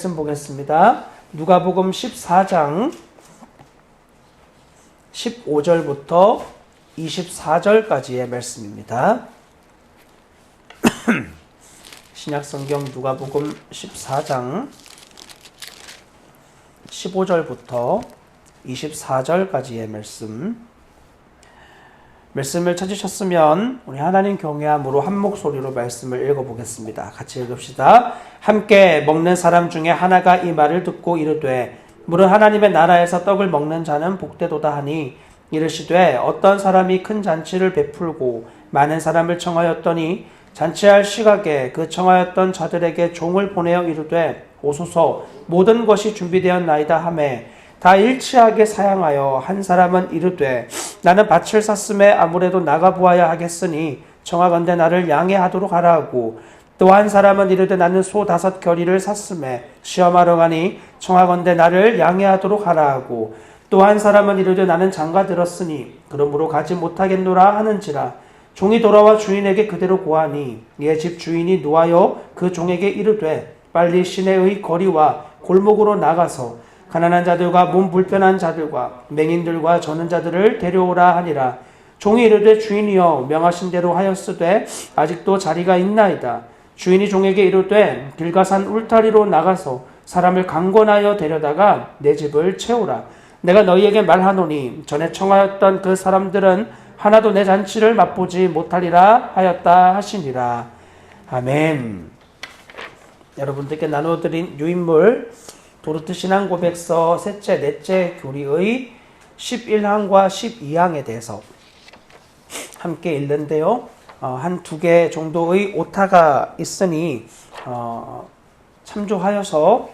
말씀 보겠습니다. 누가복음 14장 15절부터 24절까지의 말씀입니다. 신약성경 누가복음 14장 15절부터 24절까지의 말씀을 찾으셨으면 우리 하나님 경외함으로 한 목소리로 말씀을 읽어보겠습니다. 같이 읽읍시다. 함께 먹는 사람 중에 하나가 이 말을 듣고 이르되 무릇 하나님의 나라에서 떡을 먹는 자는 복되도다 하니 이르시되 어떤 사람이 큰 잔치를 베풀고 많은 사람을 청하였더니 잔치할 시각에 그 청하였던 자들에게 종을 보내어 이르되 오소서 모든 것이 준비되었나이다 하매 다 일치하게 사양하여 한 사람은 이르되 나는 밭을 샀음에 아무래도 나가보아야 하겠으니 청하건대 나를 양해하도록 하라 하고 또 한 사람은 이르되 나는 소 5겨리를 샀음에 시험하러 가니 청하건대 나를 양해하도록 하라 하고 또 한 사람은 이르되 나는 장가 들었으니 그러므로 가지 못하겠노라 하는지라 종이 돌아와 주인에게 그대로 고하니 이에 집 주인이 노하여 그 종에게 이르되 빨리 시내의 거리와 골목으로 나가서 가난한 자들과 몸 불편한 자들과 맹인들과 저는 자들을 데려오라 하니라. 종이 이르되 주인이여 명하신 대로 하였으되 아직도 자리가 있나이다. 주인이 종에게 이르되 길가 산 울타리로 나가서 사람을 강권하여 데려다가 내 집을 채우라. 내가 너희에게 말하노니 전에 청하였던 그 사람들은 하나도 내 잔치를 맛보지 못하리라 하였다 하시니라. 아멘. 여러분들께 나눠드린 유인물 도르트 신앙고백서 셋째, 넷째 교리의 11항과 12항에 대해서 함께 읽는데요. 한 2개 정도의 오타가 있으니 참조하여서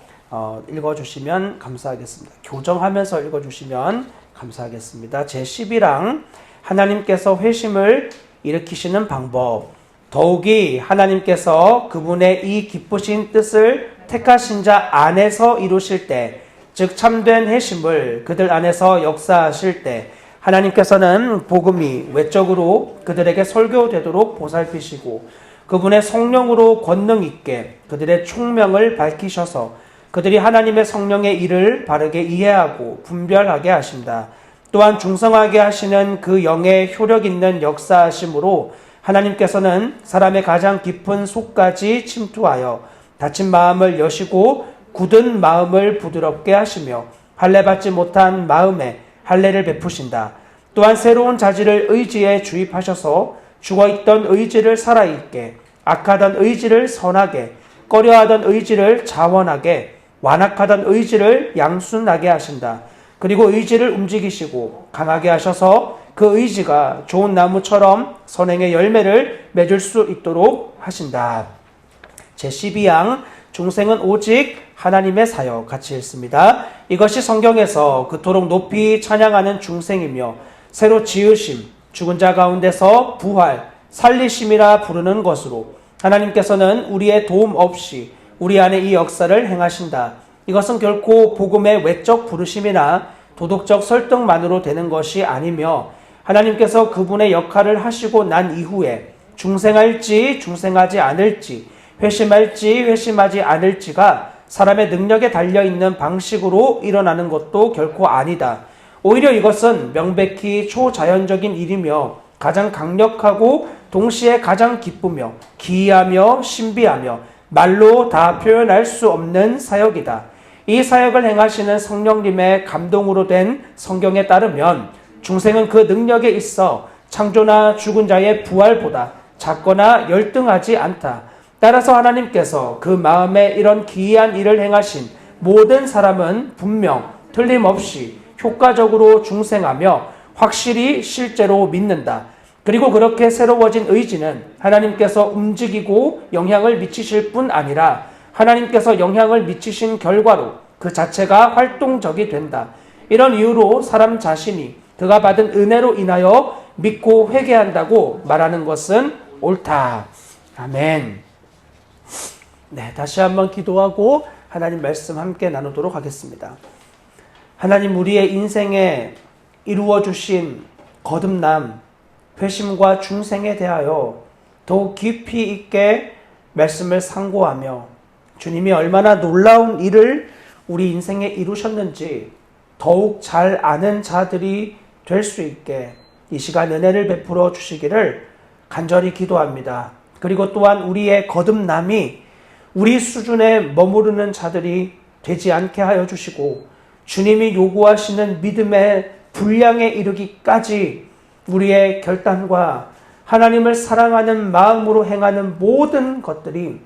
읽어주시면 감사하겠습니다. 교정하면서 읽어주시면 감사하겠습니다. 제11항 하나님께서 회심을 일으키시는 방법. 더욱이 하나님께서 그분의 이 기쁘신 뜻을 택하신 자 안에서 이루실 때, 즉 참된 회심을 그들 안에서 역사하실 때 하나님께서는 복음이 외적으로 그들에게 설교되도록 보살피시고 그분의 성령으로 권능 있게 그들의 총명을 밝히셔서 그들이 하나님의 성령의 일을 바르게 이해하고 분별하게 하신다. 또한 중성하게 하시는 그 영의 효력 있는 역사하심으로 하나님께서는 사람의 가장 깊은 속까지 침투하여 다친 마음을 여시고 굳은 마음을 부드럽게 하시며 할례받지 못한 마음에 할례를 베푸신다. 또한 새로운 자질을 의지에 주입하셔서 죽어있던 의지를 살아있게, 악하던 의지를 선하게, 꺼려하던 의지를 자원하게, 완악하던 의지를 양순하게 하신다. 그리고 의지를 움직이시고 강하게 하셔서 그 의지가 좋은 나무처럼 선행의 열매를 맺을 수 있도록 하신다. 제12항 중생은 오직 하나님의 사역 같이 읽습니다. 이것이 성경에서 그토록 높이 찬양하는 중생이며 새로 지으심, 죽은 자 가운데서 부활, 살리심이라 부르는 것으로 하나님께서는 우리의 도움 없이 우리 안에 이 역사를 행하신다. 이것은 결코 복음의 외적 부르심이나 도덕적 설득만으로 되는 것이 아니며 하나님께서 그분의 역할을 하시고 난 이후에 중생할지 중생하지 않을지 회심할지 회심하지 않을지가 사람의 능력에 달려있는 방식으로 일어나는 것도 결코 아니다. 오히려 이것은 명백히 초자연적인 일이며 가장 강력하고 동시에 가장 기쁘며 기이하며 신비하며 말로 다 표현할 수 없는 사역이다. 이 사역을 행하시는 성령님의 감동으로 된 성경에 따르면 중생은 그 능력에 있어 창조나 죽은 자의 부활보다 작거나 열등하지 않다. 따라서 하나님께서 그 마음에 이런 기이한 일을 행하신 모든 사람은 분명 틀림없이 효과적으로 중생하며 확실히 실제로 믿는다. 그리고 그렇게 새로워진 의지는 하나님께서 움직이고 영향을 미치실 뿐 아니라 하나님께서 영향을 미치신 결과로 그 자체가 활동적이 된다. 이런 이유로 사람 자신이 그가 받은 은혜로 인하여 믿고 회개한다고 말하는 것은 옳다. 아멘. 네, 다시 한번 기도하고 하나님 말씀 함께 나누도록 하겠습니다. 하나님, 우리의 인생에 이루어 주신 거듭남, 회심과 중생에 대하여 더욱 깊이 있게 말씀을 상고하며 주님이 얼마나 놀라운 일을 우리 인생에 이루셨는지 더욱 잘 아는 자들이 될 수 있게 이 시간 은혜를 베풀어 주시기를 간절히 기도합니다. 그리고 또한 우리의 거듭남이 우리 수준에 머무르는 자들이 되지 않게 하여 주시고 주님이 요구하시는 믿음의 분량에 이르기까지 우리의 결단과 하나님을 사랑하는 마음으로 행하는 모든 것들이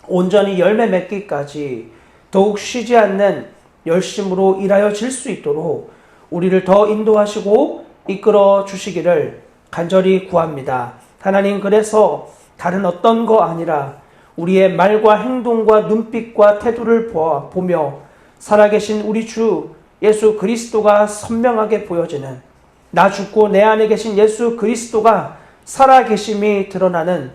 온전히 열매 맺기까지 더욱 쉬지 않는 열심으로 일하여 질 수 있도록 우리를 더 인도하시고 이끌어 주시기를 간절히 구합니다. 하나님, 그래서 다른 어떤 거 아니라 우리의 말과 행동과 눈빛과 태도를 보며 살아계신 우리 주 예수 그리스도가 선명하게 보여지는, 나 죽고 내 안에 계신 예수 그리스도가 살아계심이 드러나는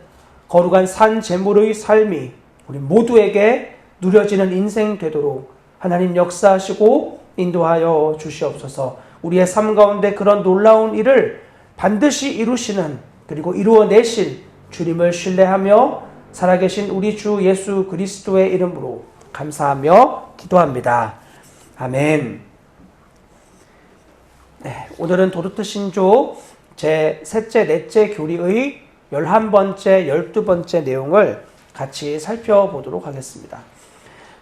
거룩한 산 제물의 삶이 우리 모두에게 누려지는 인생 되도록 하나님 역사하시고 인도하여 주시옵소서. 우리의 삶 가운데 그런 놀라운 일을 반드시 이루시는, 그리고 이루어내실 주님을 신뢰하며 살아계신 우리 주 예수 그리스도의 이름으로 감사하며 기도합니다. 아멘. 네, 오늘은 도르트 신조 제3째, 넷째 교리의 11번째, 12번째 내용을 같이 살펴보도록 하겠습니다.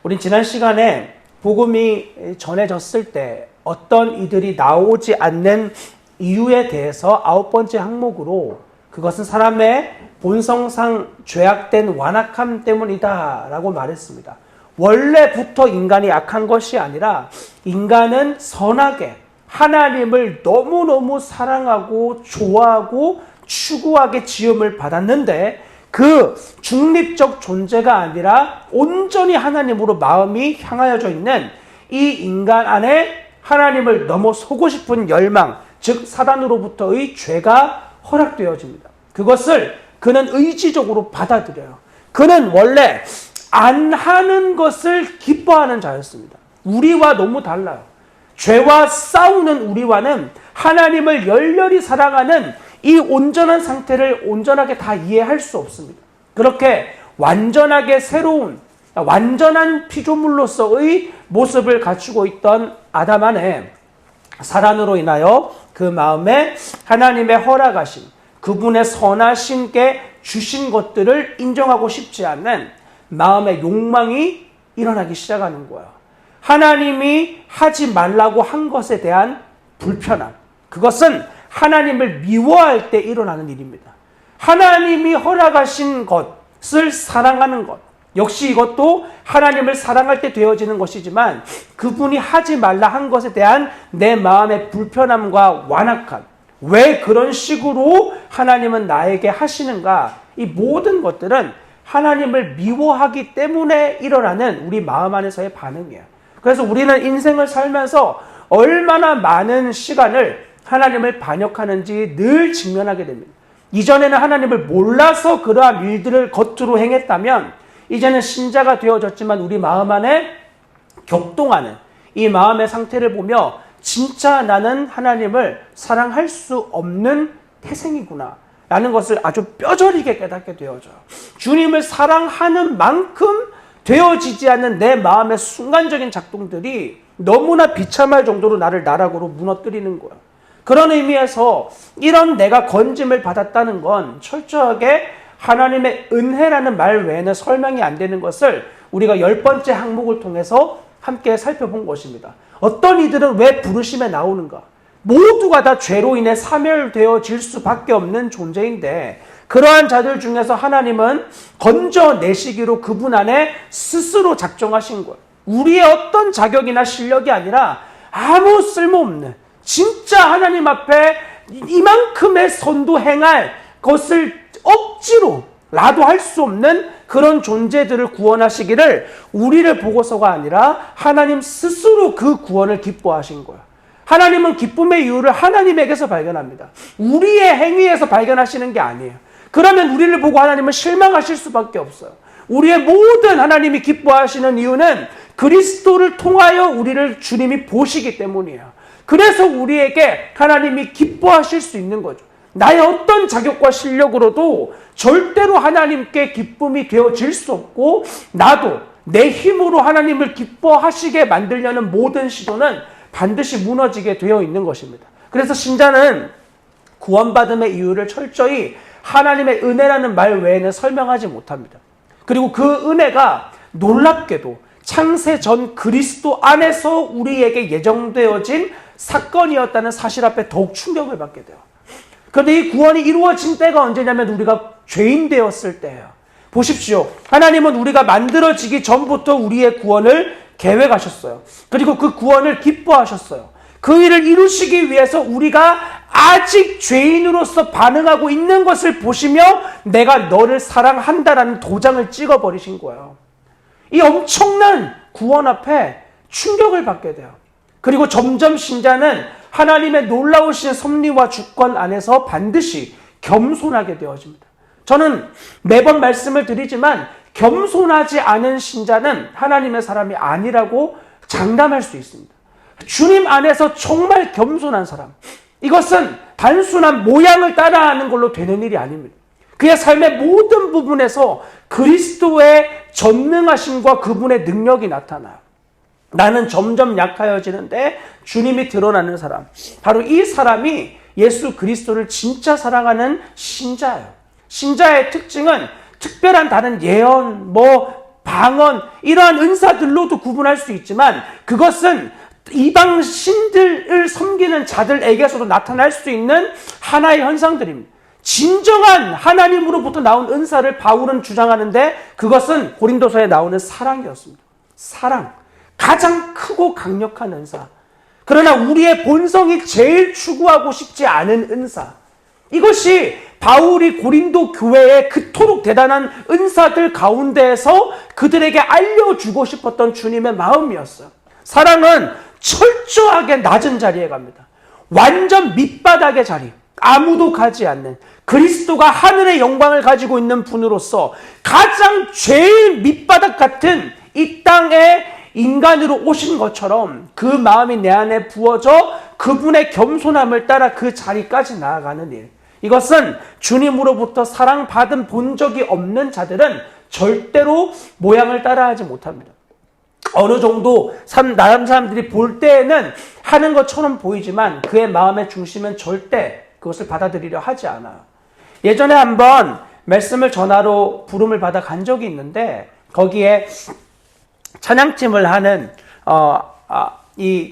우린 지난 시간에 복음이 전해졌을 때 어떤 이들이 나오지 않는 이유에 대해서 9번째 항목으로 그것은 사람의 본성상 죄악된 완악함 때문이다 라고 말했습니다. 원래부터 인간이 악한 것이 아니라 인간은 선하게 하나님을 너무너무 사랑하고 좋아하고 추구하게 지음을 받았는데 그 중립적 존재가 아니라 온전히 하나님으로 마음이 향하여져 있는 이 인간 안에 하나님을 넘어서고 싶은 열망, 즉 사단으로부터의 죄가 허락되어집니다. 그것을 그는 의지적으로 받아들여요. 그는 원래 안 하는 것을 기뻐하는 자였습니다. 우리와 너무 달라요. 죄와 싸우는 우리와는 하나님을 열렬히 사랑하는 이 온전한 상태를 온전하게 다 이해할 수 없습니다. 그렇게 완전하게 새로운 완전한 피조물로서의 모습을 갖추고 있던 아담 안에 사단으로 인하여 그 마음에 하나님의 허락하신, 그분의 선하신께 주신 것들을 인정하고 싶지 않는 마음의 욕망이 일어나기 시작하는 거예요. 하나님이 하지 말라고 한 것에 대한 불편함, 그것은 하나님을 미워할 때 일어나는 일입니다. 하나님이 허락하신 것을 사랑하는 것, 역시 이것도 하나님을 사랑할 때 되어지는 것이지만 그분이 하지 말라 한 것에 대한 내 마음의 불편함과 완악함, 왜 그런 식으로 하나님은 나에게 하시는가, 이 모든 것들은 하나님을 미워하기 때문에 일어나는 우리 마음 안에서의 반응이에요. 그래서 우리는 인생을 살면서 얼마나 많은 시간을 하나님을 반역하는지 늘 직면하게 됩니다. 이전에는 하나님을 몰라서 그러한 일들을 겉으로 행했다면 이제는 신자가 되어졌지만 우리 마음 안에 격동하는 이 마음의 상태를 보며 진짜 나는 하나님을 사랑할 수 없는 태생이구나 라는 것을 아주 뼈저리게 깨닫게 되어져요. 주님을 사랑하는 만큼 되어지지 않는 내 마음의 순간적인 작동들이 너무나 비참할 정도로 나를 나락으로 무너뜨리는 거예요. 그런 의미에서 이런 내가 건짐을 받았다는 건 철저하게 하나님의 은혜라는 말 외에는 설명이 안 되는 것을 우리가 10번째 항목을 통해서 함께 살펴본 것입니다. 어떤 이들은 왜 부르심에 나오는가? 모두가 다 죄로 인해 사멸되어질 수밖에 없는 존재인데 그러한 자들 중에서 하나님은 건져내시기로 그분 안에 스스로 작정하신 거예요. 우리의 어떤 자격이나 실력이 아니라 아무 쓸모없는, 진짜 하나님 앞에 이만큼의 선도 행할 것을 억지로라도 할 수 없는 그런 존재들을 구원하시기를 우리를 보고서가 아니라 하나님 스스로 그 구원을 기뻐하신 거예요. 하나님은 기쁨의 이유를 하나님에게서 발견합니다. 우리의 행위에서 발견하시는 게 아니에요. 그러면 우리를 보고 하나님은 실망하실 수밖에 없어요. 우리의 모든 하나님이 기뻐하시는 이유는 그리스도를 통하여 우리를 주님이 보시기 때문이에요. 그래서 우리에게 하나님이 기뻐하실 수 있는 거죠. 나의 어떤 자격과 실력으로도 절대로 하나님께 기쁨이 되어질 수 없고 나도 내 힘으로 하나님을 기뻐하시게 만들려는 모든 시도는 반드시 무너지게 되어 있는 것입니다. 그래서 신자는 구원받음의 이유를 철저히 하나님의 은혜라는 말 외에는 설명하지 못합니다. 그리고 그 은혜가 놀랍게도 창세 전 그리스도 안에서 우리에게 예정되어진 사건이었다는 사실 앞에 더욱 충격을 받게 돼요. 그런데 이 구원이 이루어진 때가 언제냐면 우리가 죄인 되었을 때예요. 보십시오. 하나님은 우리가 만들어지기 전부터 우리의 구원을 계획하셨어요. 그리고 그 구원을 기뻐하셨어요. 그 일을 이루시기 위해서 우리가 아직 죄인으로서 반응하고 있는 것을 보시며 내가 너를 사랑한다라는 도장을 찍어버리신 거예요. 이 엄청난 구원 앞에 충격을 받게 돼요. 그리고 점점 신자는 하나님의 놀라우신 섭리와 주권 안에서 반드시 겸손하게 되어집니다. 저는 매번 말씀을 드리지만 겸손하지 않은 신자는 하나님의 사람이 아니라고 장담할 수 있습니다. 주님 안에서 정말 겸손한 사람, 이것은 단순한 모양을 따라하는 걸로 되는 일이 아닙니다. 그의 삶의 모든 부분에서 그리스도의 전능하심과 그분의 능력이 나타나요. 나는 점점 약하여지는데 주님이 드러나는 사람, 바로 이 사람이 예수 그리스도를 진짜 사랑하는 신자예요. 신자의 특징은 특별한 다른 예언, 방언, 이러한 은사들로도 구분할 수 있지만 그것은 이방 신들을 섬기는 자들에게서도 나타날 수 있는 하나의 현상들입니다. 진정한 하나님으로부터 나온 은사를 바울은 주장하는데 그것은 고린도서에 나오는 사랑이었습니다. 사랑. 가장 크고 강력한 은사. 그러나 우리의 본성이 제일 추구하고 싶지 않은 은사. 이것이 바울이 고린도 교회에 그토록 대단한 은사들 가운데에서 그들에게 알려주고 싶었던 주님의 마음이었어요. 사랑은 철저하게 낮은 자리에 갑니다. 완전 밑바닥의 자리. 아무도 가지 않는 그리스도가 하늘의 영광을 가지고 있는 분으로서 가장 제일 밑바닥 같은 이 땅에 인간으로 오신 것처럼 그 마음이 내 안에 부어져 그분의 겸손함을 따라 그 자리까지 나아가는 일. 이것은 주님으로부터 사랑받은 본 적이 없는 자들은 절대로 모양을 따라하지 못합니다. 어느 정도 다른 사람들이 볼 때에는 하는 것처럼 보이지만 그의 마음의 중심은 절대 그것을 받아들이려 하지 않아요. 예전에 한번 말씀을 전하러 부름을 받아 간 적이 있는데 거기에 찬양팀을 하는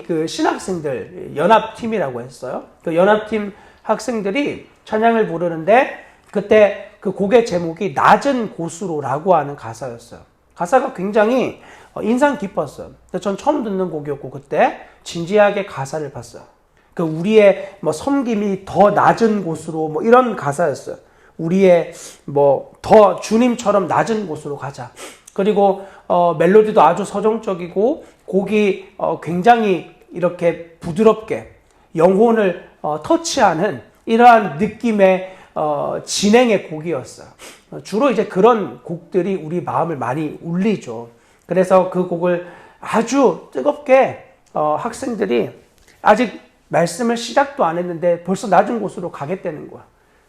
그 신학생들 연합팀이라고 했어요. 그 연합팀 학생들이 찬양을 부르는데 그때 그 곡의 제목이 낮은 곳으로라고 하는 가사였어요. 가사가 굉장히 인상 깊었어요. 전 처음 듣는 곡이었고 그때 진지하게 가사를 봤어요. 그 우리의 섬김이 더 낮은 곳으로 이런 가사였어요. 우리의 더 주님처럼 낮은 곳으로 가자. 그리고 멜로디도 아주 서정적이고 곡이 굉장히 이렇게 부드럽게 영혼을 터치하는 이러한 느낌의 진행의 곡이었어요. 주로 이제 그런 곡들이 우리 마음을 많이 울리죠. 그래서 그 곡을 아주 뜨겁게 학생들이 아직 말씀을 시작도 안 했는데 벌써 낮은 곳으로 가겠다는 거야.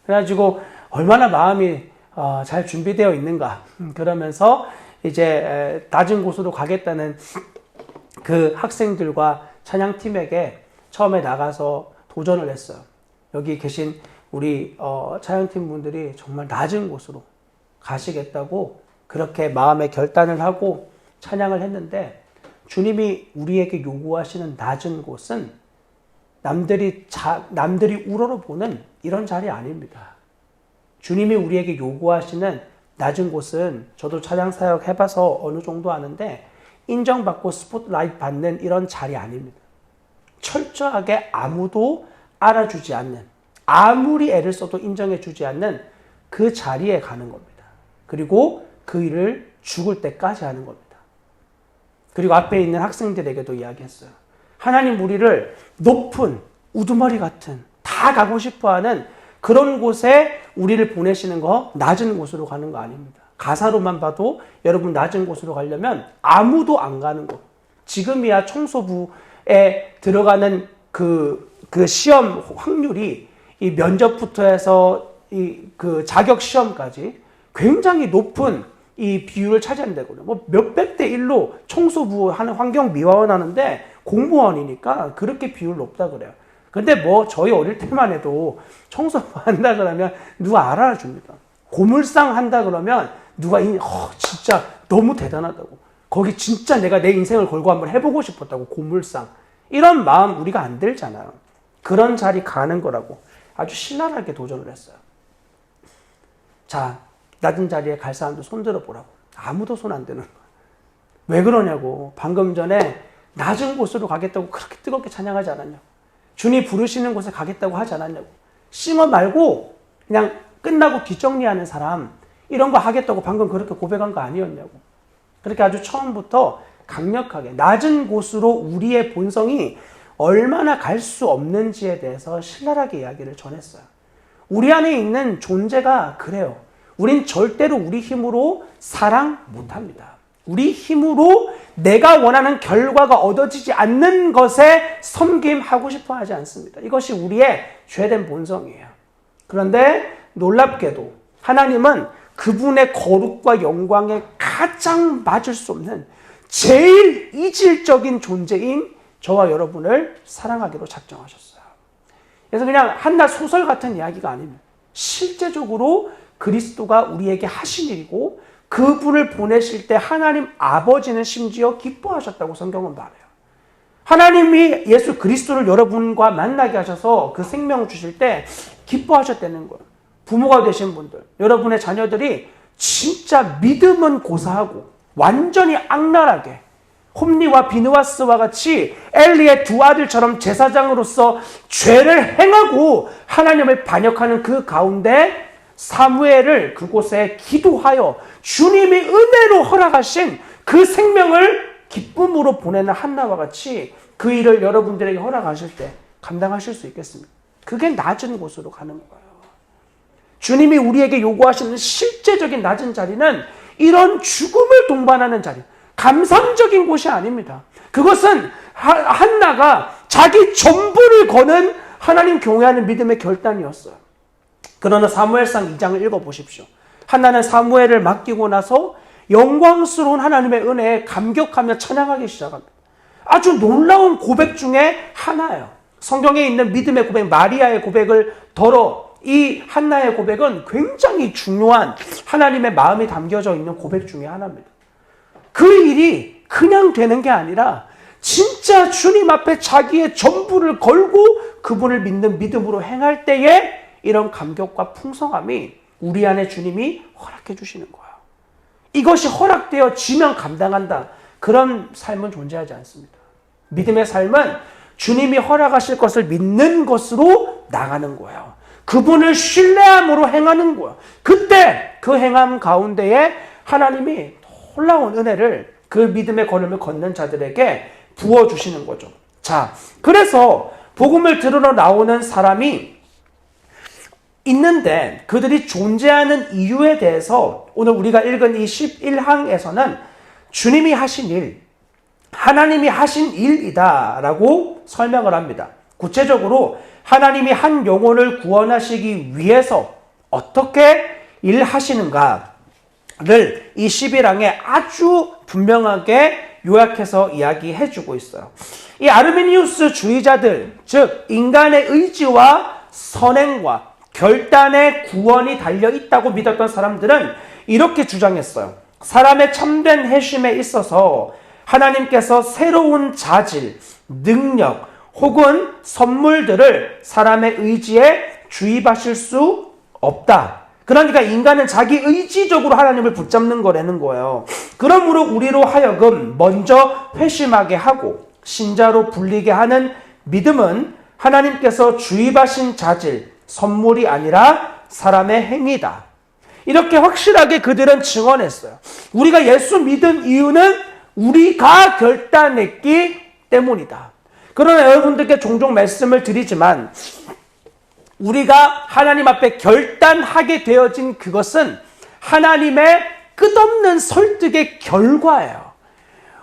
그래가지고 얼마나 마음이 잘 준비되어 있는가. 그러면서 이제 낮은 곳으로 가겠다는 그 학생들과 찬양팀에게 처음에 나가서 도전을 했어요. 여기 계신 우리 찬양팀 분들이 정말 낮은 곳으로 가시겠다고 그렇게 마음의 결단을 하고 찬양을 했는데 주님이 우리에게 요구하시는 낮은 곳은 남들이 우러러보는 이런 자리 아닙니다. 주님이 우리에게 요구하시는 낮은 곳은 저도 찬양 사역 해봐서 어느 정도 아는데 인정받고 스포트라이트 받는 이런 자리 아닙니다. 철저하게 아무도 알아주지 않는, 아무리 애를 써도 인정해주지 않는 그 자리에 가는 겁니다. 그리고 그 일을 죽을 때까지 하는 겁니다. 그리고 앞에 있는 학생들에게도 이야기했어요. 하나님 우리를 높은 우두머리 같은 다 가고 싶어하는 그런 곳에 우리를 보내시는 거 낮은 곳으로 가는 거 아닙니다. 가사로만 봐도 여러분 낮은 곳으로 가려면 아무도 안 가는 곳. 지금이야 청소부에 들어가는 그 시험 확률이 이 면접부터 해서 그 자격 시험까지 굉장히 높은 이 비율을 차지한다고요. 뭐 몇백 대 1로 청소부 하는 환경미화원 하는데 공무원이니까 그렇게 비율 높다 그래요. 근데 뭐 저희 어릴 때만 해도 청소부 한다 그러면 누가 알아줍니다. 고물상 한다 그러면 누가 진짜 너무 대단하다고. 거기 진짜 내가 내 인생을 걸고 한번 해보고 싶었다고. 고물상. 이런 마음 우리가 안 들잖아요. 그런 자리 가는 거라고 아주 신랄하게 도전을 했어요. 자, 낮은 자리에 갈 사람도 손 들어보라고. 아무도 손 안 드는 거야. 왜 그러냐고. 방금 전에 낮은 곳으로 가겠다고 그렇게 뜨겁게 찬양하지 않았냐고. 주님 부르시는 곳에 가겠다고 하지 않았냐고. 싱어 말고 그냥 끝나고 뒷정리하는 사람 이런 거 하겠다고 방금 그렇게 고백한 거 아니었냐고. 그렇게 아주 처음부터 강력하게 낮은 곳으로 우리의 본성이 얼마나 갈 수 없는지에 대해서 신랄하게 이야기를 전했어요. 우리 안에 있는 존재가 그래요. 우린 절대로 우리 힘으로 사랑 못합니다. 우리 힘으로 내가 원하는 결과가 얻어지지 않는 것에 섬김하고 싶어 하지 않습니다. 이것이 우리의 죄된 본성이에요. 그런데 놀랍게도 하나님은 그분의 거룩과 영광에 가장 맞을 수 없는 제일 이질적인 존재인 저와 여러분을 사랑하기로 작정하셨어요. 그래서 그냥 한낱 소설 같은 이야기가 아닙니다. 실제적으로 그리스도가 우리에게 하신 일이고 그분을 보내실 때 하나님 아버지는 심지어 기뻐하셨다고 성경은 말해요. 하나님이 예수 그리스도를 여러분과 만나게 하셔서 그 생명을 주실 때 기뻐하셨다는 거예요. 부모가 되신 분들, 여러분의 자녀들이 진짜 믿음은 고사하고 완전히 악랄하게 홈리와 비느와스와 같이 엘리의 두 아들처럼 제사장으로서 죄를 행하고 하나님을 반역하는 그 가운데 사무엘을 그곳에 기도하여 주님이 은혜로 허락하신 그 생명을 기쁨으로 보내는 한나와 같이 그 일을 여러분들에게 허락하실 때 감당하실 수 있겠습니까? 그게 낮은 곳으로 가는 거예요. 주님이 우리에게 요구하시는 실제적인 낮은 자리는 이런 죽음을 동반하는 자리, 감상적인 곳이 아닙니다. 그것은 한나가 자기 전부를 거는 하나님 경외하는 믿음의 결단이었어요. 그러나 사무엘상 2장을 읽어보십시오. 한나는 사무엘을 맡기고 나서 영광스러운 하나님의 은혜에 감격하며 찬양하기 시작합니다. 아주 놀라운 고백 중에 하나예요. 성경에 있는 믿음의 고백, 마리아의 고백을 덜어 이 한나의 고백은 굉장히 중요한 하나님의 마음이 담겨져 있는 고백 중에 하나입니다. 그 일이 그냥 되는 게 아니라 진짜 주님 앞에 자기의 전부를 걸고 그분을 믿는 믿음으로 행할 때에 이런 감격과 풍성함이 우리 안에 주님이 허락해 주시는 거예요. 이것이 허락되어지면 감당한다. 그런 삶은 존재하지 않습니다. 믿음의 삶은 주님이 허락하실 것을 믿는 것으로 나가는 거예요. 그분을 신뢰함으로 행하는 거예요. 그때 그 행함 가운데에 하나님이 놀라운 은혜를 그 믿음의 걸음을 걷는 자들에게 부어주시는 거죠. 자, 그래서 복음을 들으러 나오는 사람이 있는데 그들이 존재하는 이유에 대해서 오늘 우리가 읽은 이 11항에서는 주님이 하신 일, 하나님이 하신 일이다라고 설명을 합니다. 구체적으로 하나님이 한 영혼을 구원하시기 위해서 어떻게 일하시는가를 이 11항에 아주 분명하게 요약해서 이야기해주고 있어요. 이 아르미니우스 주의자들, 즉 인간의 의지와 선행과 결단의 구원이 달려있다고 믿었던 사람들은 이렇게 주장했어요. 사람의 참된 회심에 있어서 하나님께서 새로운 자질, 능력 혹은 선물들을 사람의 의지에 주입하실 수 없다. 그러니까 인간은 자기 의지적으로 하나님을 붙잡는 거라는 거예요. 그러므로 우리로 하여금 먼저 회심하게 하고 신자로 불리게 하는 믿음은 하나님께서 주입하신 자질, 선물이 아니라 사람의 행위다. 이렇게 확실하게 그들은 증언했어요. 우리가 예수 믿은 이유는 우리가 결단했기 때문이다. 그러나 여러분들께 종종 말씀을 드리지만 우리가 하나님 앞에 결단하게 되어진 그것은 하나님의 끝없는 설득의 결과예요.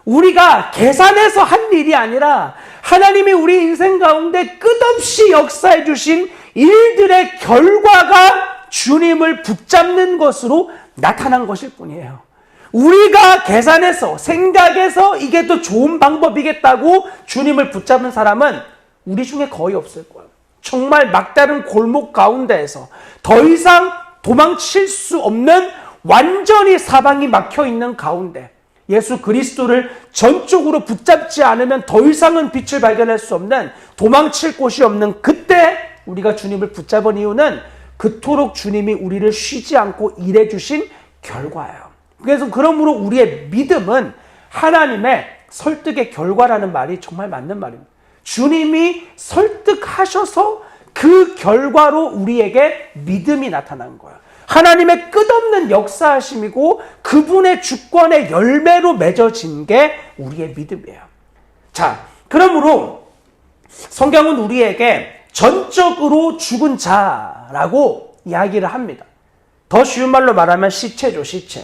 우리가 계산해서 한 일이 아니라 하나님이 우리 인생 가운데 끝없이 역사해 주신 일들의 결과가 주님을 붙잡는 것으로 나타난 것일 뿐이에요. 우리가 계산해서 생각해서 이게 더 좋은 방법이겠다고 주님을 붙잡은 사람은 우리 중에 거의 없을 거예요. 정말 막다른 골목 가운데에서 더 이상 도망칠 수 없는 완전히 사방이 막혀 있는 가운데 예수 그리스도를 전적으로 붙잡지 않으면 더 이상은 빛을 발견할 수 없는, 도망칠 곳이 없는 그때 우리가 주님을 붙잡은 이유는 그토록 주님이 우리를 쉬지 않고 일해 주신 결과예요. 그래서 그러므로 우리의 믿음은 하나님의 설득의 결과라는 말이 정말 맞는 말입니다. 주님이 설득하셔서 그 결과로 우리에게 믿음이 나타난 거예요. 하나님의 끝없는 역사하심이고 그분의 주권의 열매로 맺어진 게 우리의 믿음이에요. 자, 그러므로 성경은 우리에게 전적으로 죽은 자라고 이야기를 합니다. 더 쉬운 말로 말하면 시체죠, 시체.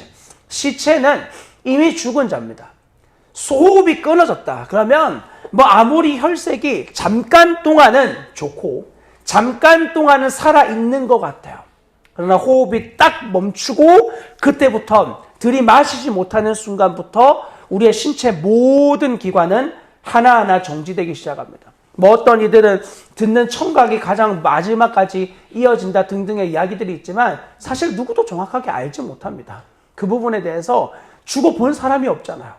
시체는 이미 죽은 자입니다. 소호흡이 끊어졌다. 그러면 뭐 아무리 혈색이 잠깐 동안은 좋고 잠깐 동안은 살아있는 것 같아요. 그러나 호흡이 딱 멈추고 그때부터 들이마시지 못하는 순간부터 우리의 신체 모든 기관은 하나하나 정지되기 시작합니다. 뭐 어떤 이들은 듣는 청각이 가장 마지막까지 이어진다 등등의 이야기들이 있지만 사실 누구도 정확하게 알지 못합니다. 그 부분에 대해서 죽어본 사람이 없잖아요.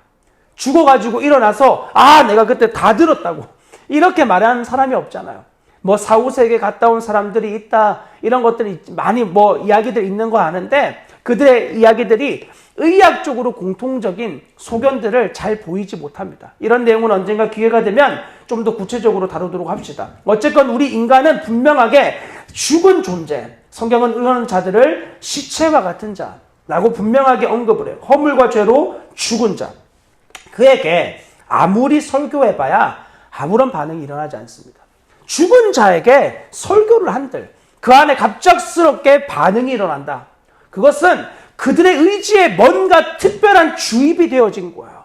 죽어가지고 일어나서 내가 그때 다 들었다고 이렇게 말하는 사람이 없잖아요. 뭐 사후세계 갔다 온 사람들이 있다 이런 것들이 많이 뭐 이야기들이 있는 거 아는데 그들의 이야기들이 의학적으로 공통적인 소견들을 잘 보이지 못합니다. 이런 내용은 언젠가 기회가 되면 좀 더 구체적으로 다루도록 합시다. 어쨌건 우리 인간은 분명하게 죽은 존재, 성경은 이런 자들을 시체와 같은 자라고 분명하게 언급을 해요. 허물과 죄로 죽은 자. 그에게 아무리 설교해봐야 아무런 반응이 일어나지 않습니다. 죽은 자에게 설교를 한들 그 안에 갑작스럽게 반응이 일어난다. 그것은 그들의 의지에 뭔가 특별한 주입이 되어진 거예요.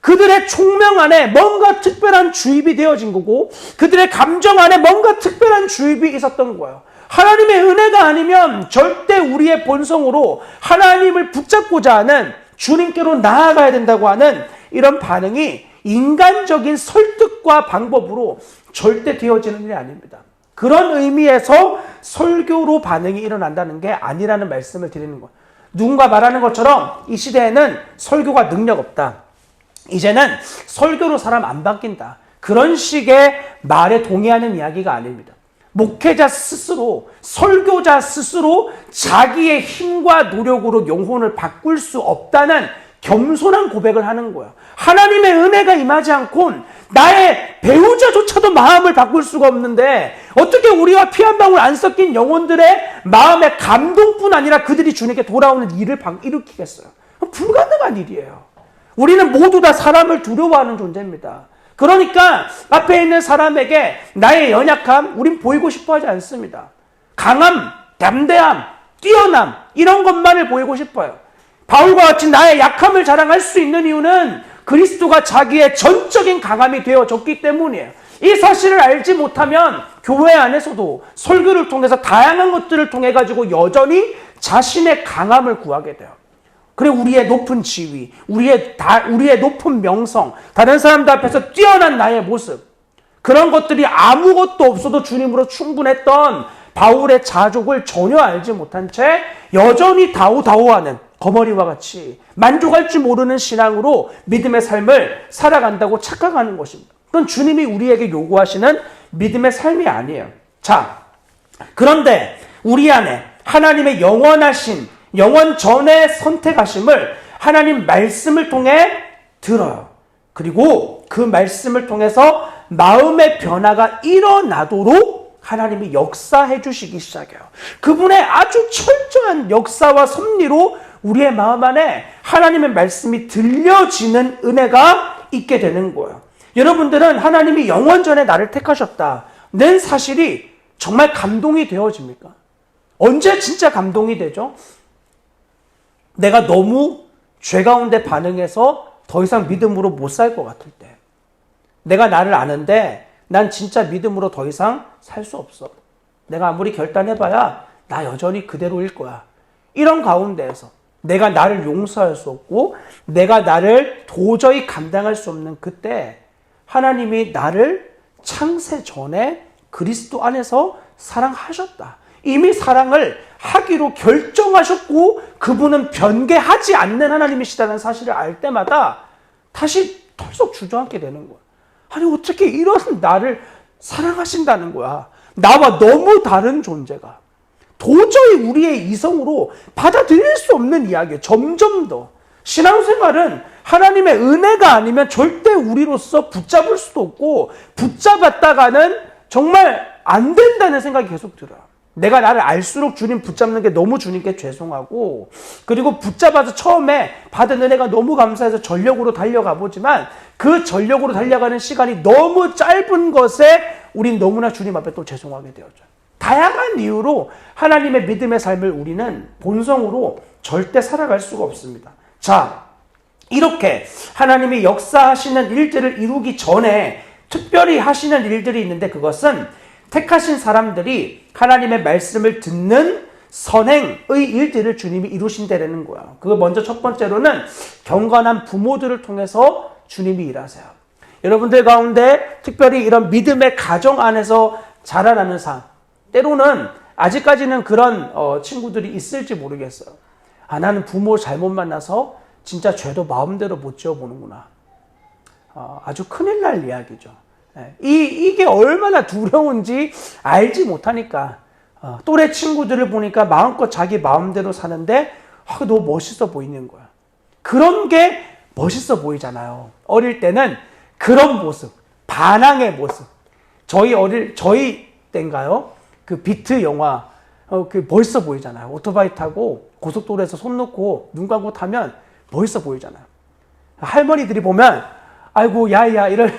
그들의 총명 안에 뭔가 특별한 주입이 되어진 거고 그들의 감정 안에 뭔가 특별한 주입이 있었던 거예요. 하나님의 은혜가 아니면 절대 우리의 본성으로 하나님을 붙잡고자 하는, 주님께로 나아가야 된다고 하는 이런 반응이 인간적인 설득과 방법으로 절대 되어지는 일이 아닙니다. 그런 의미에서 설교로 반응이 일어난다는 게 아니라는 말씀을 드리는 거예요. 누군가 말하는 것처럼 이 시대에는 설교가 능력 없다. 이제는 설교로 사람 안 바뀐다. 그런 식의 말에 동의하는 이야기가 아닙니다. 목회자 스스로, 설교자 스스로 자기의 힘과 노력으로 영혼을 바꿀 수 없다는 겸손한 고백을 하는 거예요. 하나님의 은혜가 임하지 않곤 나의 배우자조차도 마음을 바꿀 수가 없는데 어떻게 우리와 피 한 방울 안 섞인 영혼들의 마음의 감동뿐 아니라 그들이 주님께 돌아오는 일을 일으키겠어요? 불가능한 일이에요. 우리는 모두 다 사람을 두려워하는 존재입니다. 그러니까 앞에 있는 사람에게 나의 연약함, 우린 보이고 싶어 하지 않습니다. 강함, 담대함, 뛰어남 이런 것만을 보이고 싶어요. 바울과 같이 나의 약함을 자랑할 수 있는 이유는 그리스도가 자기의 전적인 강함이 되어졌기 때문이에요. 이 사실을 알지 못하면 교회 안에서도 설교를 통해서 다양한 것들을 통해 가지고 여전히 자신의 강함을 구하게 돼요. 그리고 우리의 높은 지위, 우리의 높은 명성, 다른 사람들 앞에서 뛰어난 나의 모습, 그런 것들이 아무것도 없어도 주님으로 충분했던 바울의 자족을 전혀 알지 못한 채 여전히 다우다우하는 거머리와 같이 만족할 줄 모르는 신앙으로 믿음의 삶을 살아간다고 착각하는 것입니다. 그건 주님이 우리에게 요구하시는 믿음의 삶이 아니에요. 자, 그런데 우리 안에 하나님의 영원하신, 영원 전에 선택하심을 하나님 말씀을 통해 들어요. 그리고 그 말씀을 통해서 마음의 변화가 일어나도록 하나님이 역사해 주시기 시작해요. 그분의 아주 철저한 역사와 섭리로 우리의 마음 안에 하나님의 말씀이 들려지는 은혜가 있게 되는 거예요. 여러분들은 하나님이 영원 전에 나를 택하셨다는 사실이 정말 감동이 되어집니까? 언제 진짜 감동이 되죠? 내가 너무 죄 가운데 반응해서 더 이상 믿음으로 못 살 것 같을 때, 내가 나를 아는데 난 진짜 믿음으로 더 이상 살 수 없어. 내가 아무리 결단해봐야 나 여전히 그대로일 거야. 이런 가운데에서 내가 나를 용서할 수 없고 내가 나를 도저히 감당할 수 없는 그때 하나님이 나를 창세 전에 그리스도 안에서 사랑하셨다. 이미 사랑을 하기로 결정하셨고 그분은 변개하지 않는 하나님이시다는 사실을 알 때마다 다시 털썩 주저앉게 되는 거야. 아니 어떻게 이런 나를 사랑하신다는 거야. 나와 너무 다른 존재가. 도저히 우리의 이성으로 받아들일 수 없는 이야기예요. 점점 더. 신앙생활은 하나님의 은혜가 아니면 절대 우리로서 붙잡을 수도 없고 붙잡았다가는 정말 안 된다는 생각이 계속 들어요. 내가 나를 알수록 주님 붙잡는 게 너무 주님께 죄송하고 그리고 붙잡아서 처음에 받은 은혜가 너무 감사해서 전력으로 달려가 보지만 그 전력으로 달려가는 시간이 너무 짧은 것에 우린 너무나 주님 앞에 또 죄송하게 되어져요. 다양한 이유로 하나님의 믿음의 삶을 우리는 본성으로 절대 살아갈 수가 없습니다. 자, 이렇게 하나님이 역사하시는 일들을 이루기 전에 특별히 하시는 일들이 있는데 그것은 택하신 사람들이 하나님의 말씀을 듣는 선행의 일들을 주님이 이루신다는 거야. 그 먼저 첫 번째로는 경건한 부모들을 통해서 주님이 일하세요. 여러분들 가운데 특별히 이런 믿음의 가정 안에서 자라나는 삶, 때로는 아직까지는 그런 친구들이 있을지 모르겠어요. 나는 부모 잘못 만나서 진짜 죄도 마음대로 못 지어보는구나. 아주 큰일 날 이야기죠. 이게 얼마나 두려운지 알지 못하니까 또래 친구들을 보니까 마음껏 자기 마음대로 사는데 너무 멋있어 보이는 거야. 그런 게 멋있어 보이잖아요. 어릴 때는 그런 모습, 반항의 모습. 저희 때인가요? 그 비트 영화, 그 멋있어 보이잖아요. 오토바이 타고 고속도로에서 손 놓고 눈 감고 타면 멋있어 보이잖아요. 할머니들이 보면 아이고 야야 이런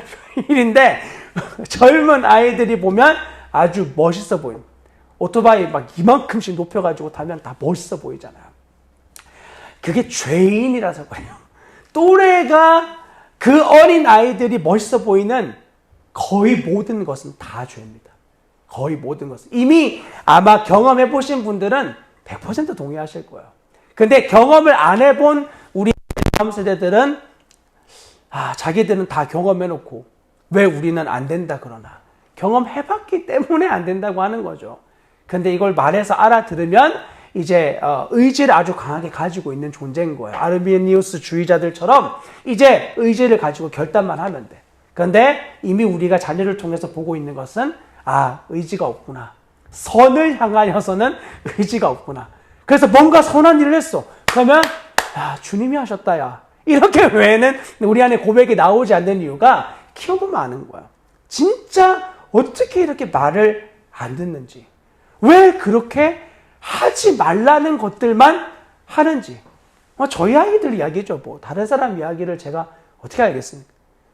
일인데 젊은 아이들이 보면 아주 멋있어 보여요. 오토바이 막 이만큼씩 높여가지고 타면 다 멋있어 보이잖아요. 그게 죄인이라서 그래요. 또래가 그 어린 아이들이 멋있어 보이는 거의 모든 것은 다 죄입니다. 거의 모든 것은. 이미 아마 경험해 보신 분들은 100% 동의하실 거예요. 근데 경험을 안 해본 우리 다음 세대들은 자기들은 다 경험해놓고 왜 우리는 안 된다 그러나 경험해봤기 때문에 안 된다고 하는 거죠. 근데 이걸 말해서 알아들으면 이제 의지를 아주 강하게 가지고 있는 존재인 거예요. 아르미니우스 주의자들처럼 이제 의지를 가지고 결단만 하면 돼. 그런데 이미 우리가 자녀를 통해서 보고 있는 것은 의지가 없구나. 선을 향하여서는 의지가 없구나. 그래서 뭔가 선한 일을 했어. 그러면 주님이 하셨다 야. 이렇게 외에는 우리 안에 고백이 나오지 않는 이유가 키워보면 아는 거야. 진짜 어떻게 이렇게 말을 안 듣는지. 왜 그렇게 하지 말라는 것들만 하는지. 저희 아이들 이야기죠. 다른 사람 이야기를 제가 어떻게 알겠습니까?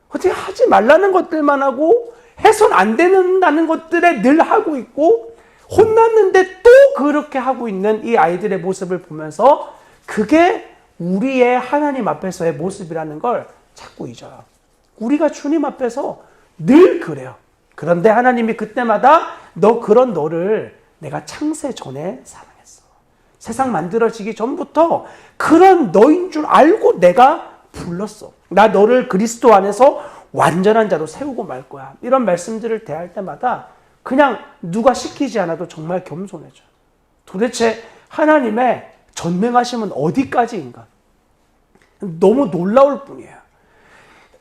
어떻게 하지 말라는 것들만 하고 해선 안 된다는 것들에 늘 하고 있고 혼났는데 또 그렇게 하고 있는 이 아이들의 모습을 보면서 그게 우리의 하나님 앞에서의 모습이라는 걸 자꾸 잊어요. 우리가 주님 앞에서 늘 그래요. 그런데 하나님이 그때마다 그런 너를 내가 창세 전에 사랑했어. 세상 만들어지기 전부터 그런 너인 줄 알고 내가 불렀어. 나 너를 그리스도 안에서 완전한 자로 세우고 말 거야. 이런 말씀들을 대할 때마다 그냥 누가 시키지 않아도 정말 겸손해져. 도대체 하나님의 전능하심은 어디까지인가? 너무 놀라울 뿐이에요.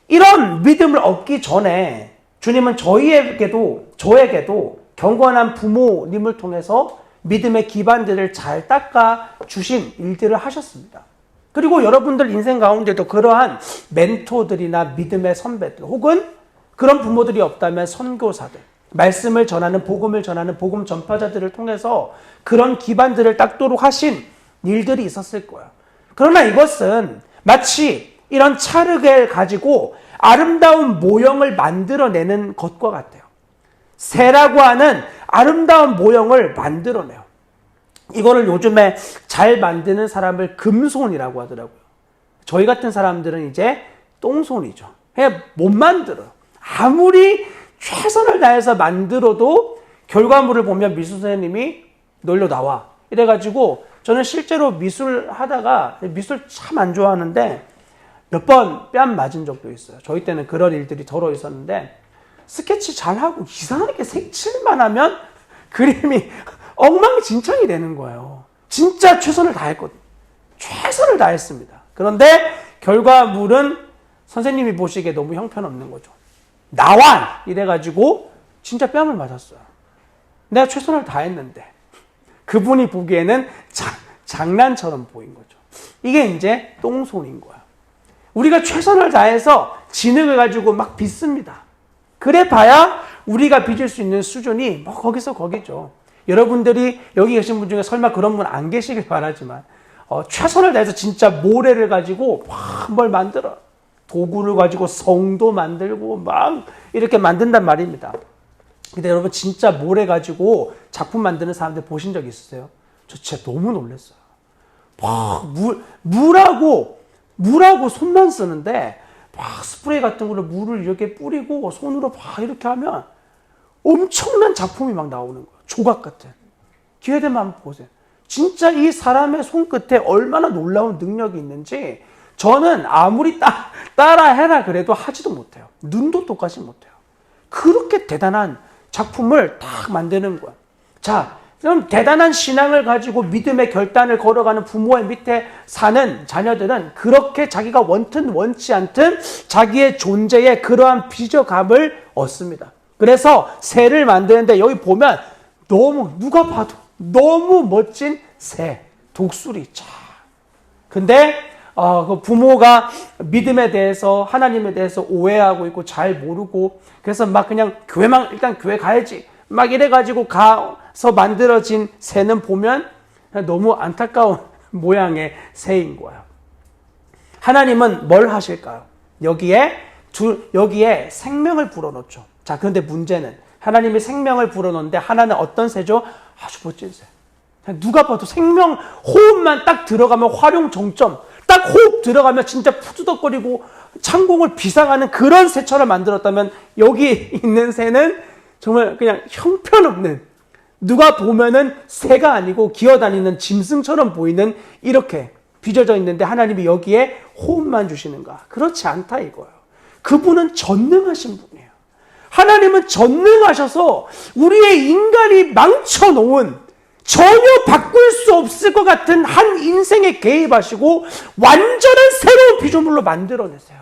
이런 믿음을 얻기 전에 주님은 저에게도 경건한 부모님을 통해서 믿음의 기반들을 잘 닦아 주신 일들을 하셨습니다. 그리고 여러분들 인생 가운데도 그러한 멘토들이나 믿음의 선배들 혹은 그런 부모들이 없다면 선교사들, 말씀을 전하는 복음을 전하는 복음 전파자들을 통해서 그런 기반들을 닦도록 하신 일들이 있었을 거예요. 그러나 이것은 마치 이런 찰흙을 가지고 아름다운 모형을 만들어내는 것과 같아요. 새라고 하는 아름다운 모형을 만들어내요. 이거를 요즘에 잘 만드는 사람을 금손이라고 하더라고요. 저희 같은 사람들은 이제 똥손이죠. 그냥 못 만들어요. 아무리 최선을 다해서 만들어도 결과물을 보면 미수 선생님이 널려 나와. 이래가지고 저는 실제로 미술 하다가 미술 참 안 좋아하는데 몇 번 뺨 맞은 적도 있어요. 저희 때는 그런 일들이 더러 있었는데 스케치 잘하고 이상하게 색칠만 하면 그림이 엉망진창이 되는 거예요. 진짜 최선을 다했거든요. 최선을 다했습니다. 그런데 결과물은 선생님이 보시기에 너무 형편없는 거죠. 나와! 이래가지고 진짜 뺨을 맞았어요. 내가 최선을 다했는데 그분이 보기에는 장난처럼 보인 거죠. 이게 이제 똥손인 거야. 우리가 최선을 다해서 진흙을 가지고 막 빚습니다. 그래 봐야 우리가 빚을 수 있는 수준이 뭐 거기서 거기죠. 여러분들이 여기 계신 분 중에 설마 그런 분 안 계시길 바라지만 최선을 다해서 진짜 모래를 가지고 막 뭘 만들어. 도구를 가지고 성도 만들고 막 이렇게 만든단 말입니다. 근데 여러분 진짜 모래 가지고 작품 만드는 사람들 보신 적 있으세요? 저 진짜 너무 놀랐어요. 막 물하고 손만 쓰는데 막 스프레이 같은 걸로 물을 이렇게 뿌리고 손으로 막 이렇게 하면 엄청난 작품이 막 나오는 거예요. 조각 같은. 기회 되면 한번 보세요. 진짜 이 사람의 손끝에 얼마나 놀라운 능력이 있는지 저는 아무리 따라 해라 그래도 하지도 못해요. 눈도 똑같이 못해요. 그렇게 대단한 작품을 딱 만드는 거야. 자, 그럼 대단한 신앙을 가지고 믿음의 결단을 걸어가는 부모의 밑에 사는 자녀들은 그렇게 자기가 원튼 원치 않든 자기의 존재에 그러한 비저감을 얻습니다. 그래서 새를 만드는데 여기 보면 누가 봐도 너무 멋진 새, 독수리. 자, 근데 그 부모가 믿음에 대해서 하나님에 대해서 오해하고 있고 잘 모르고 그래서 막 그냥 일단 교회 가야지 막 이래가지고 가서 만들어진 새는 보면 너무 안타까운 모양의 새인 거예요. 하나님은 뭘 하실까요? 여기에 생명을 불어넣죠. 자, 그런데 문제는 하나님이 생명을 불어넣는데 하나는 어떤 새죠? 아주 멋진 새. 누가 봐도 생명 호흡만 딱 들어가면 활용 정점, 딱 호흡 들어가면 진짜 푸드덕거리고 창공을 비상하는 그런 새처럼 만들었다면 여기 있는 새는 정말 그냥 형편없는, 누가 보면은 새가 아니고 기어다니는 짐승처럼 보이는 이렇게 빚어져 있는데 하나님이 여기에 호흡만 주시는가? 그렇지 않다 이거예요. 그분은 전능하신 분이에요. 하나님은 전능하셔서 우리의 인간이 망쳐놓은 전혀 바꿀 수 없을 것 같은 한 인생에 개입하시고 완전한 새로운 피조물로 만들어내세요.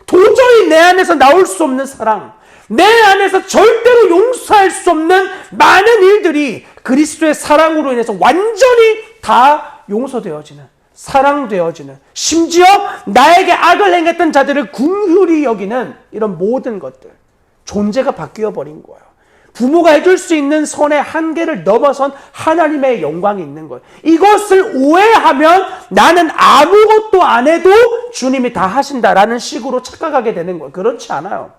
도저히 내 안에서 나올 수 없는 사랑, 내 안에서 절대로 용서할 수 없는 많은 일들이 그리스도의 사랑으로 인해서 완전히 다 용서되어지는, 사랑되어지는, 심지어 나에게 악을 행했던 자들을 긍휼히 여기는 이런 모든 것들, 존재가 바뀌어 버린 거예요. 부모가 해줄 수 있는 선의 한계를 넘어선 하나님의 영광이 있는 거예요. 이것을 오해하면 나는 아무것도 안 해도 주님이 다 하신다라는 식으로 착각하게 되는 거예요. 그렇지 않아요.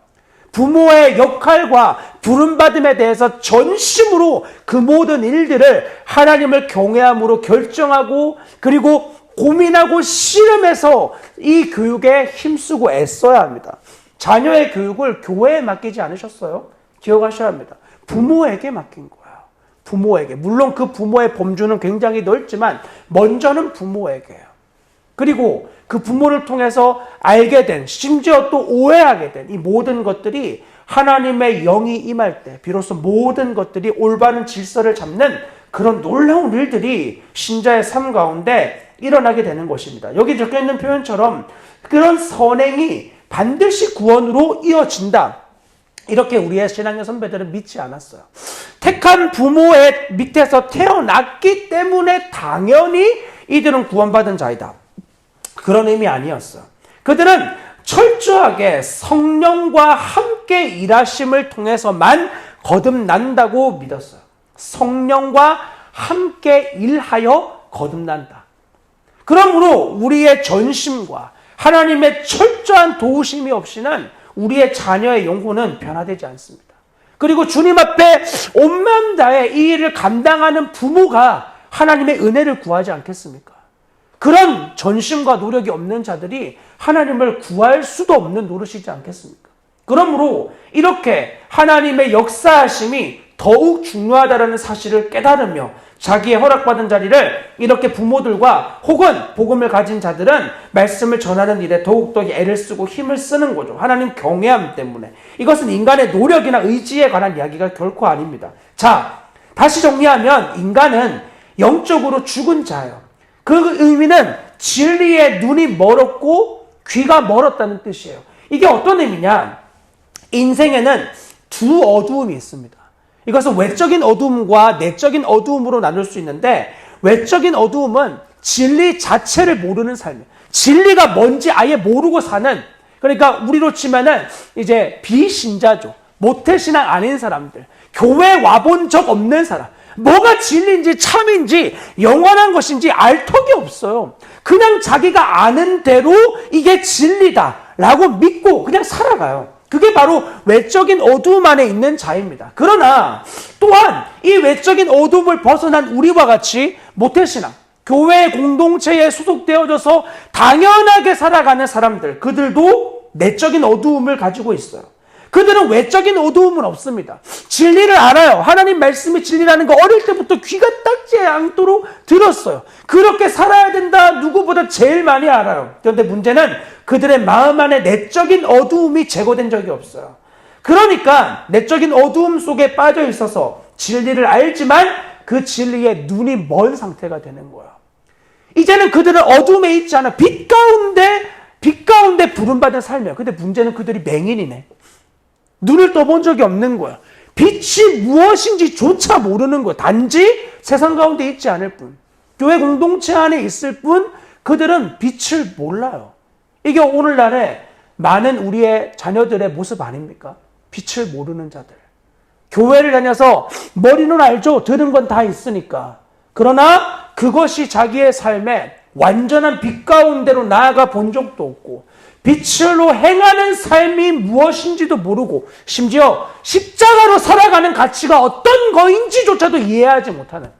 부모의 역할과 부름받음에 대해서 전심으로 그 모든 일들을 하나님을 경외함으로 결정하고 그리고 고민하고 씨름해서 이 교육에 힘쓰고 애써야 합니다. 자녀의 교육을 교회에 맡기지 않으셨어요? 기억하셔야 합니다. 부모에게 맡긴 거예요. 부모에게. 물론 그 부모의 범주는 굉장히 넓지만 먼저는 부모에게요. 그리고 그 부모를 통해서 알게 된, 심지어 또 오해하게 된 이 모든 것들이 하나님의 영이 임할 때 비로소 모든 것들이 올바른 질서를 잡는 그런 놀라운 일들이 신자의 삶 가운데 일어나게 되는 것입니다. 여기 적혀있는 표현처럼 그런 선행이 반드시 구원으로 이어진다. 이렇게 우리의 신앙의 선배들은 믿지 않았어요. 택한 부모의 밑에서 태어났기 때문에 당연히 이들은 구원받은 자이다. 그런 의미 아니었어요. 그들은 철저하게 성령과 함께 일하심을 통해서만 거듭난다고 믿었어요. 성령과 함께 일하여 거듭난다. 그러므로 우리의 전심과 하나님의 철저한 도우심이 없이는 우리의 자녀의 영혼은 변화되지 않습니다. 그리고 주님 앞에 온 마음 다해 이 일을 감당하는 부모가 하나님의 은혜를 구하지 않겠습니까? 그런 전심과 노력이 없는 자들이 하나님을 구할 수도 없는 노릇이지 않겠습니까? 그러므로 이렇게 하나님의 역사하심이 더욱 중요하다는 사실을 깨달으며 자기의 허락받은 자리를 이렇게 부모들과 혹은 복음을 가진 자들은 말씀을 전하는 일에 더욱더 애를 쓰고 힘을 쓰는 거죠. 하나님 경외함 때문에. 이것은 인간의 노력이나 의지에 관한 이야기가 결코 아닙니다. 자, 다시 정리하면 인간은 영적으로 죽은 자예요. 그 의미는 진리의 눈이 멀었고 귀가 멀었다는 뜻이에요. 이게 어떤 의미냐? 인생에는 두 어두움이 있습니다. 이것은 외적인 어두움과 내적인 어두움으로 나눌 수 있는데, 외적인 어두움은 진리 자체를 모르는 삶이에요. 진리가 뭔지 아예 모르고 사는, 그러니까 우리로 치면은 이제 비신자죠. 모태신앙 아닌 사람들, 교회 와본 적 없는 사람, 뭐가 진리인지 참인지 영원한 것인지 알 턱이 없어요. 그냥 자기가 아는 대로 이게 진리다라고 믿고 그냥 살아가요. 그게 바로 외적인 어두움 안에 있는 자입니다. 그러나 또한 이 외적인 어두움을 벗어난 우리와 같이 모태신앙, 교회 공동체에 소속되어져서 당연하게 살아가는 사람들, 그들도 내적인 어두움을 가지고 있어요. 그들은 외적인 어두움은 없습니다. 진리를 알아요. 하나님 말씀이 진리라는 거 어릴 때부터 귀가 닦지 않도록 들었어요. 그렇게 살아야 된다, 누구보다 제일 많이 알아요. 그런데 문제는 그들의 마음 안에 내적인 어두움이 제거된 적이 없어요. 그러니까 내적인 어두움 속에 빠져 있어서 진리를 알지만 그 진리에 눈이 먼 상태가 되는 거예요. 이제는 그들은 어둠에 있지 않아. 빛 가운데 부름받은 삶이에요. 근데 문제는 그들이 맹인이네. 눈을 떠본 적이 없는 거야. 빛이 무엇인지조차 모르는 거야. 단지 세상 가운데 있지 않을 뿐. 교회 공동체 안에 있을 뿐 그들은 빛을 몰라요. 이게 오늘날의 많은 우리의 자녀들의 모습 아닙니까? 빛을 모르는 자들. 교회를 다녀서 머리는 알죠. 들은 건 다 있으니까. 그러나 그것이 자기의 삶에 완전한 빛 가운데로 나아가 본 적도 없고 빛으로 행하는 삶이 무엇인지도 모르고 심지어 십자가로 살아가는 가치가 어떤 거인지조차도 이해하지 못하는,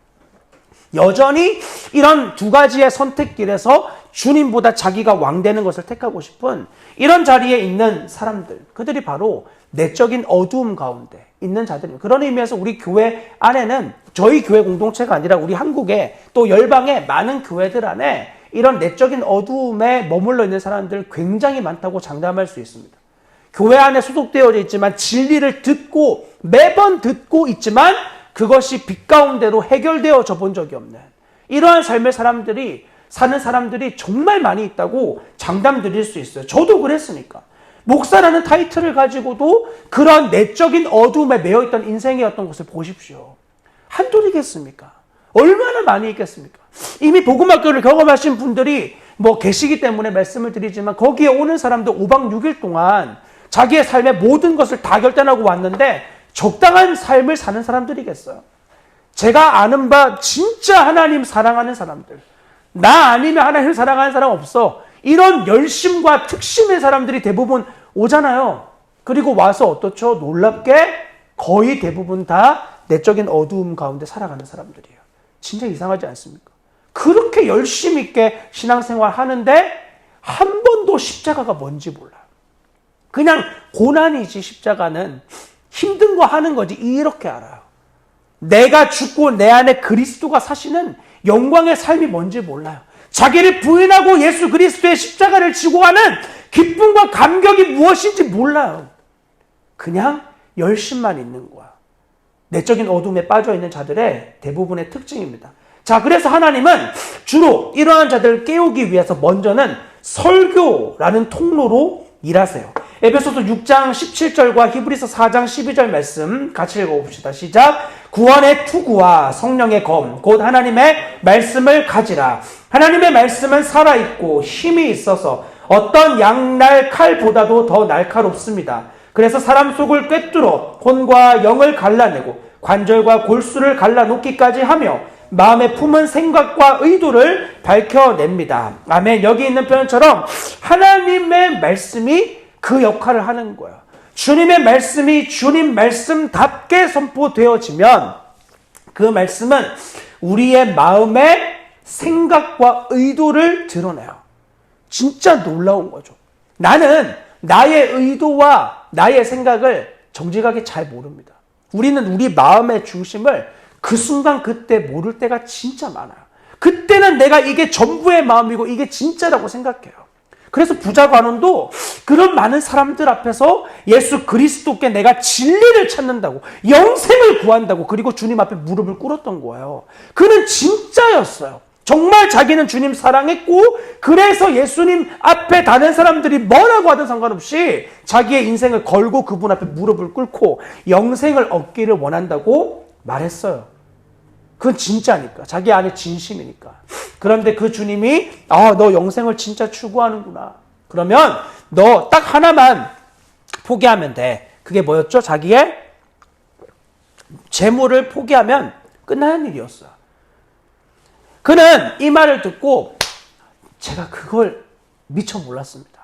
여전히 이런 두 가지의 선택길에서 주님보다 자기가 왕되는 것을 택하고 싶은 이런 자리에 있는 사람들, 그들이 바로 내적인 어두움 가운데 있는 자들입니다. 그런 의미에서 우리 교회 안에는, 저희 교회 공동체가 아니라 우리 한국의 또 열방의 많은 교회들 안에 이런 내적인 어두움에 머물러 있는 사람들 굉장히 많다고 장담할 수 있습니다. 교회 안에 소속되어 있지만 진리를 듣고 매번 듣고 있지만 그것이 빛 가운데로 해결되어져 본 적이 없는 이러한 삶의 사는 사람들이 정말 많이 있다고 장담 드릴 수 있어요. 저도 그랬으니까. 목사라는 타이틀을 가지고도 그런 내적인 어두움에 매여있던 인생이었던 것을 보십시오. 한둘이겠습니까? 얼마나 많이 있겠습니까? 이미 복음학교를 경험하신 분들이 계시기 때문에 말씀을 드리지만 거기에 오는 사람들 5박 6일 동안 자기의 삶의 모든 것을 다 결단하고 왔는데 적당한 삶을 사는 사람들이겠어요? 제가 아는 바 진짜 하나님 사랑하는 사람들, 나 아니면 하나님을 사랑하는 사람 없어. 이런 열심과 특심의 사람들이 대부분 오잖아요. 그리고 와서 어떻죠? 놀랍게 거의 대부분 다 내적인 어두움 가운데 살아가는 사람들이에요. 진짜 이상하지 않습니까? 그렇게 열심 있게 신앙생활 하는데 한 번도 십자가가 뭔지 몰라요. 그냥 고난이지 십자가는 힘든 거 하는 거지 이렇게 알아요. 내가 죽고 내 안에 그리스도가 사시는 영광의 삶이 뭔지 몰라요. 자기를 부인하고 예수 그리스도의 십자가를 지고 가는 기쁨과 감격이 무엇인지 몰라요. 그냥 열심만 있는 거야. 내적인 어둠에 빠져있는 자들의 대부분의 특징입니다. 자, 그래서 하나님은 주로 이러한 자들을 깨우기 위해서 먼저는 설교라는 통로로 일하세요. 에베소서 6장 17절과 히브리서 4장 12절 말씀 같이 읽어봅시다. 시작. 구원의 투구와 성령의 검, 곧 하나님의 말씀을 가지라. 하나님의 말씀은 살아있고 힘이 있어서 어떤 양날 칼보다도 더 날카롭습니다. 그래서 사람 속을 꿰뚫어 혼과 영을 갈라내고 관절과 골수를 갈라놓기까지 하며 마음에 품은 생각과 의도를 밝혀냅니다. 아멘. 여기 있는 표현처럼 하나님의 말씀이 그 역할을 하는 거예요. 주님의 말씀이 주님 말씀답게 선포되어지면 그 말씀은 우리의 마음의 생각과 의도를 드러내요. 진짜 놀라운 거죠. 나는 나의 의도와 나의 생각을 정직하게 잘 모릅니다. 우리는 우리 마음의 중심을 그 순간 그때 모를 때가 진짜 많아요. 그때는 내가 이게 전부의 마음이고 이게 진짜라고 생각해요. 그래서 부자 관원도 그런 많은 사람들 앞에서 예수 그리스도께 내가 진리를 찾는다고, 영생을 구한다고, 그리고 주님 앞에 무릎을 꿇었던 거예요. 그는 진짜였어요. 정말 자기는 주님 사랑했고, 그래서 예수님 앞에 다른 사람들이 뭐라고 하든 상관없이 자기의 인생을 걸고 그분 앞에 무릎을 꿇고 영생을 얻기를 원한다고 말했어요. 그건 진짜니까. 자기 안에 진심이니까. 그런데 그 주님이 너 영생을 진짜 추구하는구나. 그러면 너 딱 하나만 포기하면 돼. 그게 뭐였죠? 자기의 재물을 포기하면 끝나는 일이었어요. 그는 이 말을 듣고 제가 그걸 미처 몰랐습니다.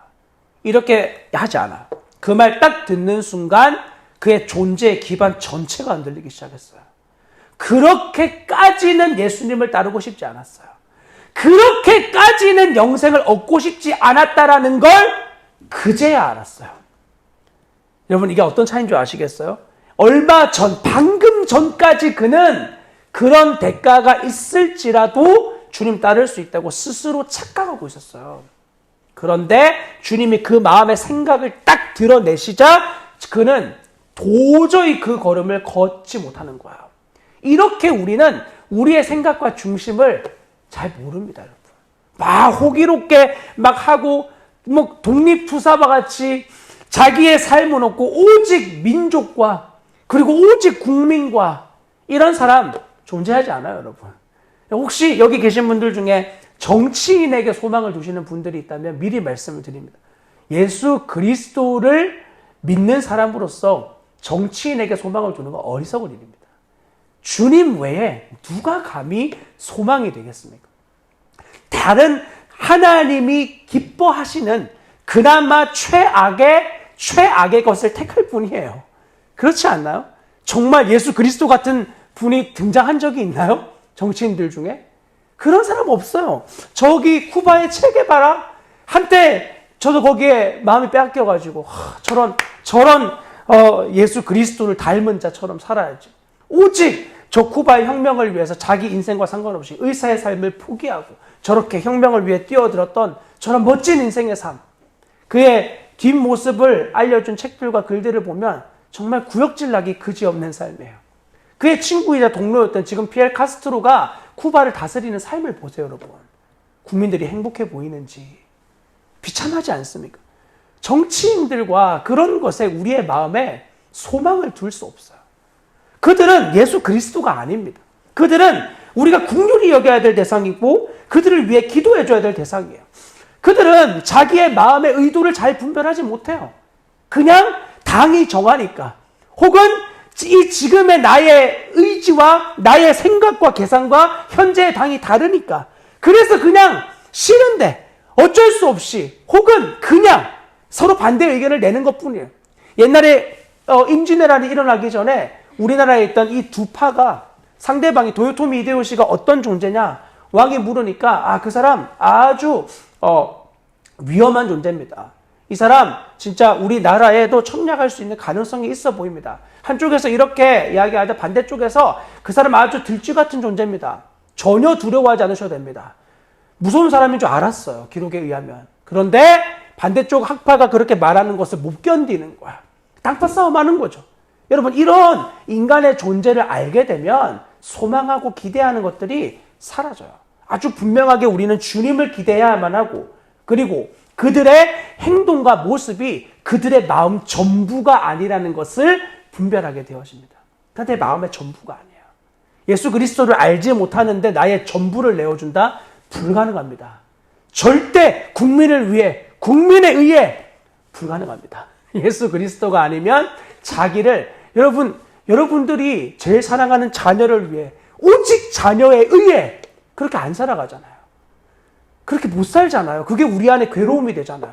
이렇게 하지 않아요. 그 말 딱 듣는 순간 그의 존재의 기반 전체가 흔들리기 시작했어요. 그렇게까지는 예수님을 따르고 싶지 않았어요. 그렇게까지는 영생을 얻고 싶지 않았다라는 걸 그제야 알았어요. 여러분, 이게 어떤 차이인 줄 아시겠어요? 얼마 전, 방금 전까지 그는 그런 대가가 있을지라도 주님 따를 수 있다고 스스로 착각하고 있었어요. 그런데 주님이 그 마음의 생각을 딱 드러내시자 그는 도저히 그 걸음을 걷지 못하는 거예요. 이렇게 우리는 우리의 생각과 중심을 잘 모릅니다, 여러분. 막 호기롭게 막 하고, 뭐 독립투사와 같이 자기의 삶은 없고 오직 민족과 그리고 오직 국민과 이런 사람 존재하지 않아요, 여러분. 혹시 여기 계신 분들 중에 정치인에게 소망을 두시는 분들이 있다면 미리 말씀을 드립니다. 예수 그리스도를 믿는 사람으로서 정치인에게 소망을 두는 건 어리석은 일입니다. 주님 외에 누가 감히 소망이 되겠습니까? 다른 하나님이 기뻐하시는 그나마 최악의 것을 택할 뿐이에요. 그렇지 않나요? 정말 예수 그리스도 같은 분이 등장한 적이 있나요? 정치인들 중에? 그런 사람 없어요. 저기 쿠바의 체게바라? 한때 저도 거기에 마음이 빼앗겨가지고 저런 예수 그리스도를 닮은 자처럼 살아야지. 오직 저 쿠바의 혁명을 위해서 자기 인생과 상관없이 의사의 삶을 포기하고 저렇게 혁명을 위해 뛰어들었던 저런 멋진 인생의 삶. 그의 뒷모습을 알려준 책들과 글들을 보면 정말 구역질 나기 그지없는 삶이에요. 그의 친구이자 동료였던 지금 피엘 카스트로가 쿠바를 다스리는 삶을 보세요, 여러분. 국민들이 행복해 보이는지 비참하지 않습니까? 정치인들과 그런 것에 우리의 마음에 소망을 둘 수 없어요. 그들은 예수 그리스도가 아닙니다. 그들은 우리가 긍휼히 여겨야 될 대상이고 그들을 위해 기도해 줘야 될 대상이에요. 그들은 자기의 마음의 의도를 잘 분별하지 못해요. 그냥 당이 정하니까, 혹은 이 지금의 나의 의지와 나의 생각과 계산과 현재의 당이 다르니까, 그래서 그냥 싫은데 어쩔 수 없이, 혹은 그냥 서로 반대 의견을 내는 것뿐이에요. 옛날에 임진왜란이 일어나기 전에 우리나라에 있던 이 두 파가, 상대방이 도요토미 히데요시가 어떤 존재냐 왕이 물으니까 그 사람 아주 위험한 존재입니다. 이 사람 진짜 우리나라에도 침략할 수 있는 가능성이 있어 보입니다. 한쪽에서 이렇게 이야기하다 반대쪽에서 그 사람 아주 들쥐 같은 존재입니다. 전혀 두려워하지 않으셔도 됩니다. 무서운 사람인 줄 알았어요, 기록에 의하면. 그런데 반대쪽 학파가 그렇게 말하는 것을 못 견디는 거야. 땅파 싸움하는 거죠. 여러분, 이런 인간의 존재를 알게 되면 소망하고 기대하는 것들이 사라져요. 아주 분명하게 우리는 주님을 기대해야만 하고, 그리고 그들의 행동과 모습이 그들의 마음 전부가 아니라는 것을 분별하게 되어집니다. 그런데 마음의 전부가 아니에요. 예수 그리스도를 알지 못하는데 나의 전부를 내어준다? 불가능합니다. 절대 국민을 위해, 국민에 의해 불가능합니다. 예수 그리스도가 아니면 자기를, 여러분들이 제일 사랑하는 자녀를 위해, 오직 자녀에 의해 그렇게 안 살아가잖아요. 그렇게 못 살잖아요. 그게 우리 안에 괴로움이 되잖아요.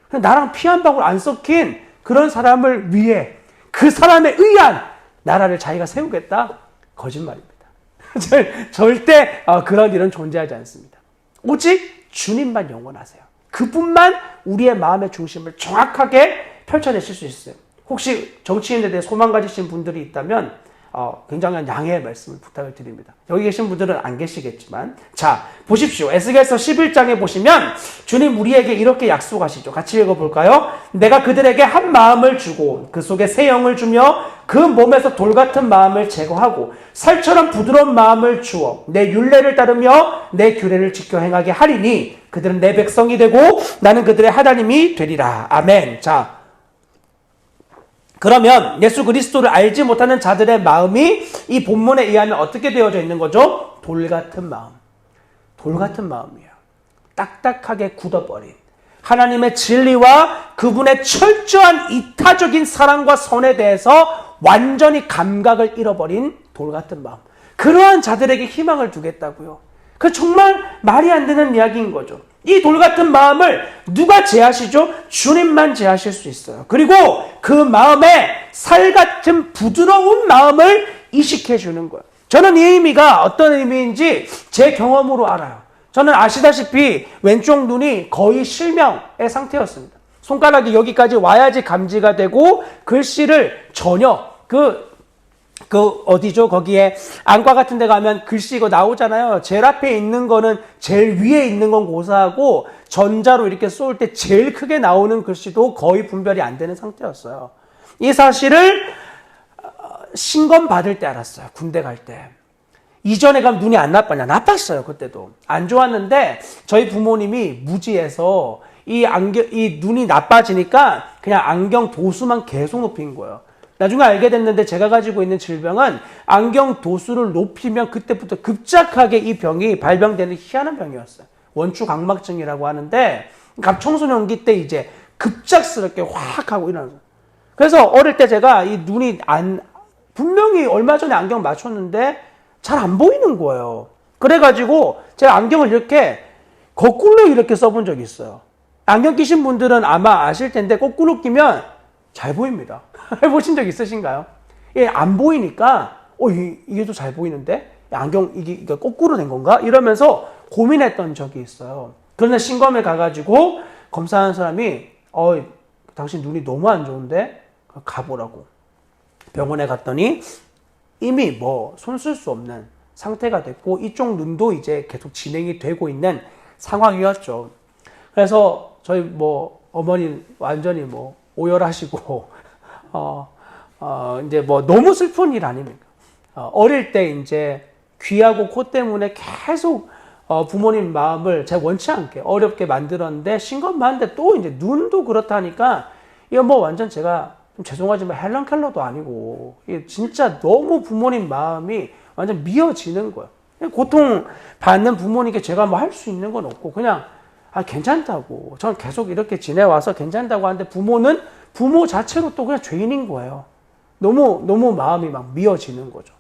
나랑 피 한 방울 안 섞인 그런 사람을 위해, 그 사람에 의한 나라를 자기가 세우겠다? 거짓말입니다. 절대 그런 일은 존재하지 않습니다. 오직 주님만 영원하세요. 그분만 우리의 마음의 중심을 정확하게 펼쳐내실 수 있어요. 혹시 정치인에 대해 소망 가지신 분들이 있다면 굉장한 양해의 말씀을 부탁을 드립니다. 여기 계신 분들은 안 계시겠지만, 자, 보십시오. 에스겔서 11장에 보시면 주님 우리에게 이렇게 약속하시죠. 같이 읽어볼까요? 내가 그들에게 한 마음을 주고 그 속에 새 영을 주며 그 몸에서 돌 같은 마음을 제거하고 살처럼 부드러운 마음을 주어 내 율례를 따르며 내 규례를 지켜 행하게 하리니 그들은 내 백성이 되고 나는 그들의 하나님이 되리라. 아멘. 자, 그러면 예수 그리스도를 알지 못하는 자들의 마음이 이 본문에 의하면 어떻게 되어져 있는 거죠? 돌 같은 마음. 돌 같은 마음이에요. 딱딱하게 굳어버린 하나님의 진리와 그분의 철저한 이타적인 사랑과 선에 대해서 완전히 감각을 잃어버린 돌 같은 마음. 그러한 자들에게 희망을 두겠다고요. 그 정말 말이 안 되는 이야기인 거죠. 이 돌 같은 마음을 누가 제하시죠? 주님만 제하실 수 있어요. 그리고 그 마음에 살 같은 부드러운 마음을 이식해 주는 거예요. 저는 이 의미가 어떤 의미인지 제 경험으로 알아요. 저는 아시다시피 왼쪽 눈이 거의 실명의 상태였습니다. 손가락이 여기까지 와야지 감지가 되고 글씨를 전혀 어디죠? 거기에 안과 같은 데 가면 글씨 이거 나오잖아요. 제일 앞에 있는 거는 제일 위에 있는 건 고사하고 전자로 이렇게 쏠 때 제일 크게 나오는 글씨도 거의 분별이 안 되는 상태였어요. 이 사실을 신검 받을 때 알았어요. 군대 갈 때. 이전에 가면 눈이 안 나빴냐? 나빴어요. 그때도. 안 좋았는데 저희 부모님이 무지해서 이 눈이 나빠지니까 그냥 안경 도수만 계속 높인 거예요. 나중에 알게 됐는데 제가 가지고 있는 질병은 안경 도수를 높이면 그때부터 급작하게 이 병이 발병되는 희한한 병이었어요. 원추각막증이라고 하는데 청소년기 때 이제 급작스럽게 확 하고 일어나서. 그래서 어릴 때 제가 이 눈이 분명히 얼마 전에 안경 맞췄는데 잘 안 보이는 거예요. 그래가지고 제가 안경을 이렇게 거꾸로 이렇게 써본 적이 있어요. 안경 끼신 분들은 아마 아실 텐데 거꾸로 끼면 잘 보입니다. 해보신 적 있으신가요? 예, 안 보이니까, 이게 더 잘 보이는데? 안경, 이게 거꾸로 된 건가? 이러면서 고민했던 적이 있어요. 그런데 신검에 가가지고 검사하는 사람이, 당신 눈이 너무 안 좋은데? 가보라고. 병원에 갔더니 이미 손 쓸 수 없는 상태가 됐고, 이쪽 눈도 이제 계속 진행이 되고 있는 상황이었죠. 그래서 저희 어머니 완전히 오열하시고, 이제 너무 슬픈 일 아닙니까? 어릴 때 이제 귀하고 코 때문에 계속 부모님 마음을 제가 원치 않게 어렵게 만들었는데 신검하는데 또 이제 눈도 그렇다니까 이거 완전 제가 좀 죄송하지만 헬런 켈러도 아니고 이게 진짜 너무 부모님 마음이 완전 미어지는 거예요. 고통 받는 부모님께 제가 할 수 있는 건 없고 그냥 괜찮다고 저는 계속 이렇게 지내와서 괜찮다고 하는데 부모는 부모 자체로 또 그냥 죄인인 거예요. 너무 마음이 막 미어지는 거죠.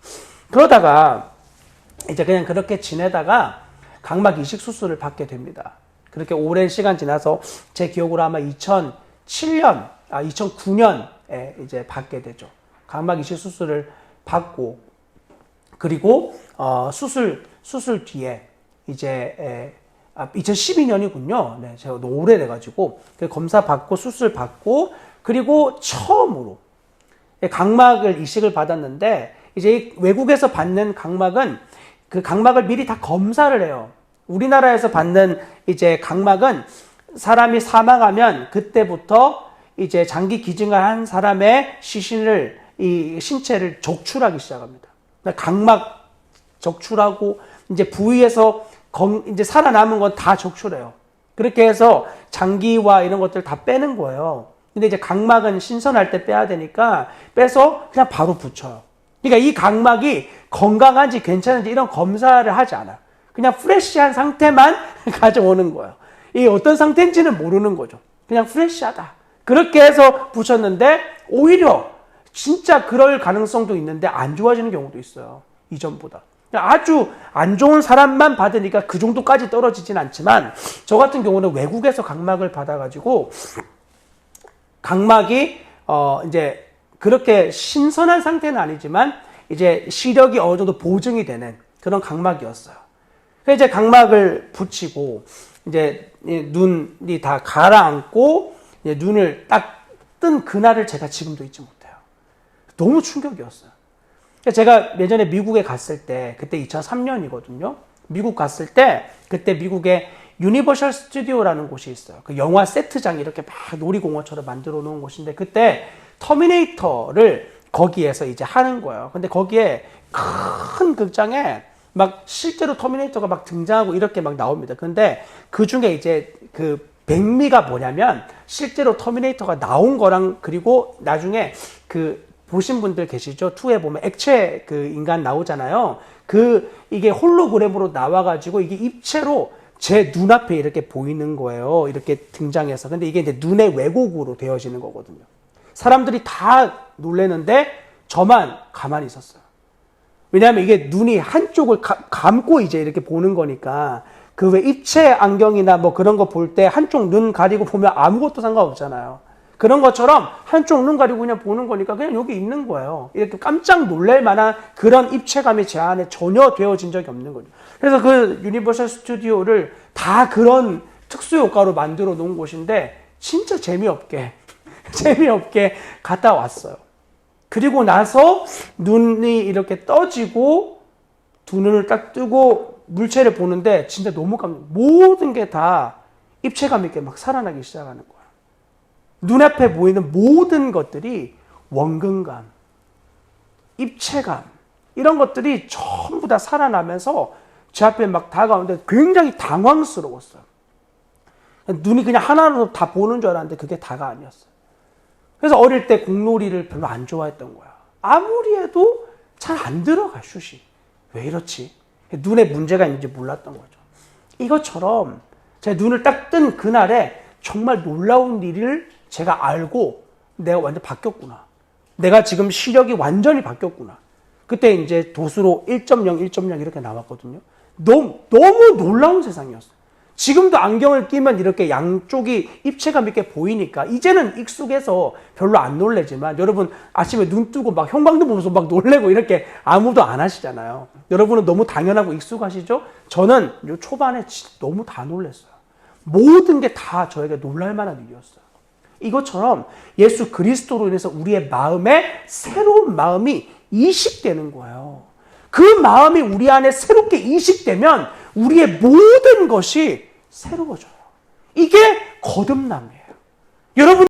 그러다가 이제 그냥 그렇게 지내다가 각막 이식 수술을 받게 됩니다. 그렇게 오랜 시간 지나서 제 기억으로 아마 2009년에 이제 받게 되죠. 각막 이식 수술을 받고 그리고 수술 뒤에 이제 2012년이군요. 네, 제가 너무 오래돼가지고 검사 받고 수술 받고 그리고 처음으로 각막을 이식을 받았는데 이제 외국에서 받는 각막은 그 각막을 미리 다 검사를 해요. 우리나라에서 받는 이제 각막은 사람이 사망하면 그때부터 이제 장기 기증을 한 사람의 이 신체를 적출하기 시작합니다. 각막 적출하고 이제 부위에서 이제 살아남은 건 다 적출해요. 그렇게 해서 장기와 이런 것들 다 빼는 거예요. 근데 이제 각막은 신선할 때 빼야 되니까 빼서 그냥 바로 붙여요. 그러니까 이 각막이 건강한지 괜찮은지 이런 검사를 하지 않아요. 그냥 프레시한 상태만 가져오는 거예요. 이 어떤 상태인지는 모르는 거죠. 그냥 프레시하다. 그렇게 해서 붙였는데 오히려 진짜 그럴 가능성도 있는데 안 좋아지는 경우도 있어요. 이전보다. 아주 안 좋은 사람만 받으니까 그 정도까지 떨어지진 않지만 저 같은 경우는 외국에서 각막을 받아가지고 각막이 이제 그렇게 신선한 상태는 아니지만 이제 시력이 어느 정도 보증이 되는 그런 각막이었어요. 그래서 이제 각막을 붙이고 이제 눈이 다 가라앉고 이제 눈을 딱 뜬 그날을 제가 지금도 잊지 못해요. 너무 충격이었어요. 제가 예전에 미국에 갔을 때, 그때 2003년이거든요. 미국 갔을 때, 그때 미국에 유니버셜 스튜디오라는 곳이 있어요. 그 영화 세트장 이렇게 막 놀이공원처럼 만들어 놓은 곳인데, 그때 터미네이터를 거기에서 이제 하는 거예요. 근데 거기에 큰 극장에 막 실제로 터미네이터가 막 등장하고 이렇게 막 나옵니다. 근데 그 중에 이제 그 백미가 뭐냐면, 실제로 터미네이터가 나온 거랑, 그리고 나중에 그 보신 분들 계시죠? 2에 보면 액체 그 인간 나오잖아요. 이게 홀로그램으로 나와가지고 이게 입체로 제 눈앞에 이렇게 보이는 거예요. 이렇게 등장해서. 근데 이게 이제 눈의 왜곡으로 되어지는 거거든요. 사람들이 다 놀래는데 저만 가만히 있었어요. 왜냐하면 이게 눈이 한쪽을 감고 이제 이렇게 보는 거니까, 그 왜 입체 안경이나 뭐 그런 거 볼 때 한쪽 눈 가리고 보면 아무것도 상관없잖아요. 그런 것처럼 한쪽 눈 가리고 그냥 보는 거니까 그냥 여기 있는 거예요. 이렇게 깜짝 놀랄 만한 그런 입체감이 제 안에 전혀 되어진 적이 없는 거죠. 그래서 그 유니버설 스튜디오를 다 그런 특수 효과로 만들어 놓은 곳인데, 진짜 재미없게 갔다 왔어요. 그리고 나서 눈이 이렇게 떠지고 두 눈을 딱 뜨고 물체를 보는데 진짜 너무 모든 게 다 입체감 있게 막 살아나기 시작하는 거예요. 눈앞에 보이는 모든 것들이 원근감, 입체감, 이런 것들이 전부 다 살아나면서 제 앞에 막 다가오는데 굉장히 당황스러웠어요. 눈이 그냥 하나로 다 보는 줄 알았는데 그게 다가 아니었어요. 그래서 어릴 때 공놀이를 별로 안 좋아했던 거야. 아무리 해도 잘 안 들어가, 슛이. 왜 이렇지? 눈에 문제가 있는지 몰랐던 거죠. 이것처럼 제 눈을 딱 뜬 그날에 정말 놀라운 일을 제가 알고, 내가 완전 바뀌었구나. 내가 지금 시력이 완전히 바뀌었구나. 그때 이제 도수로 1.0, 1.0 이렇게 나왔거든요. 너무 놀라운 세상이었어요. 지금도 안경을 끼면 이렇게 양쪽이 입체감 있게 보이니까 이제는 익숙해서 별로 안 놀래지만, 여러분 아침에 눈 뜨고 막 형광등 보면서 막 놀래고 이렇게 아무도 안 하시잖아요. 여러분은 너무 당연하고 익숙하시죠? 저는 요 초반에 너무 다 놀랐어요. 모든 게 다 저에게 놀랄 만한 일이었어요. 이것처럼 예수 그리스도로 인해서 우리의 마음에 새로운 마음이 이식되는 거예요. 그 마음이 우리 안에 새롭게 이식되면 우리의 모든 것이 새로워져요. 이게 거듭남이에요. 여러분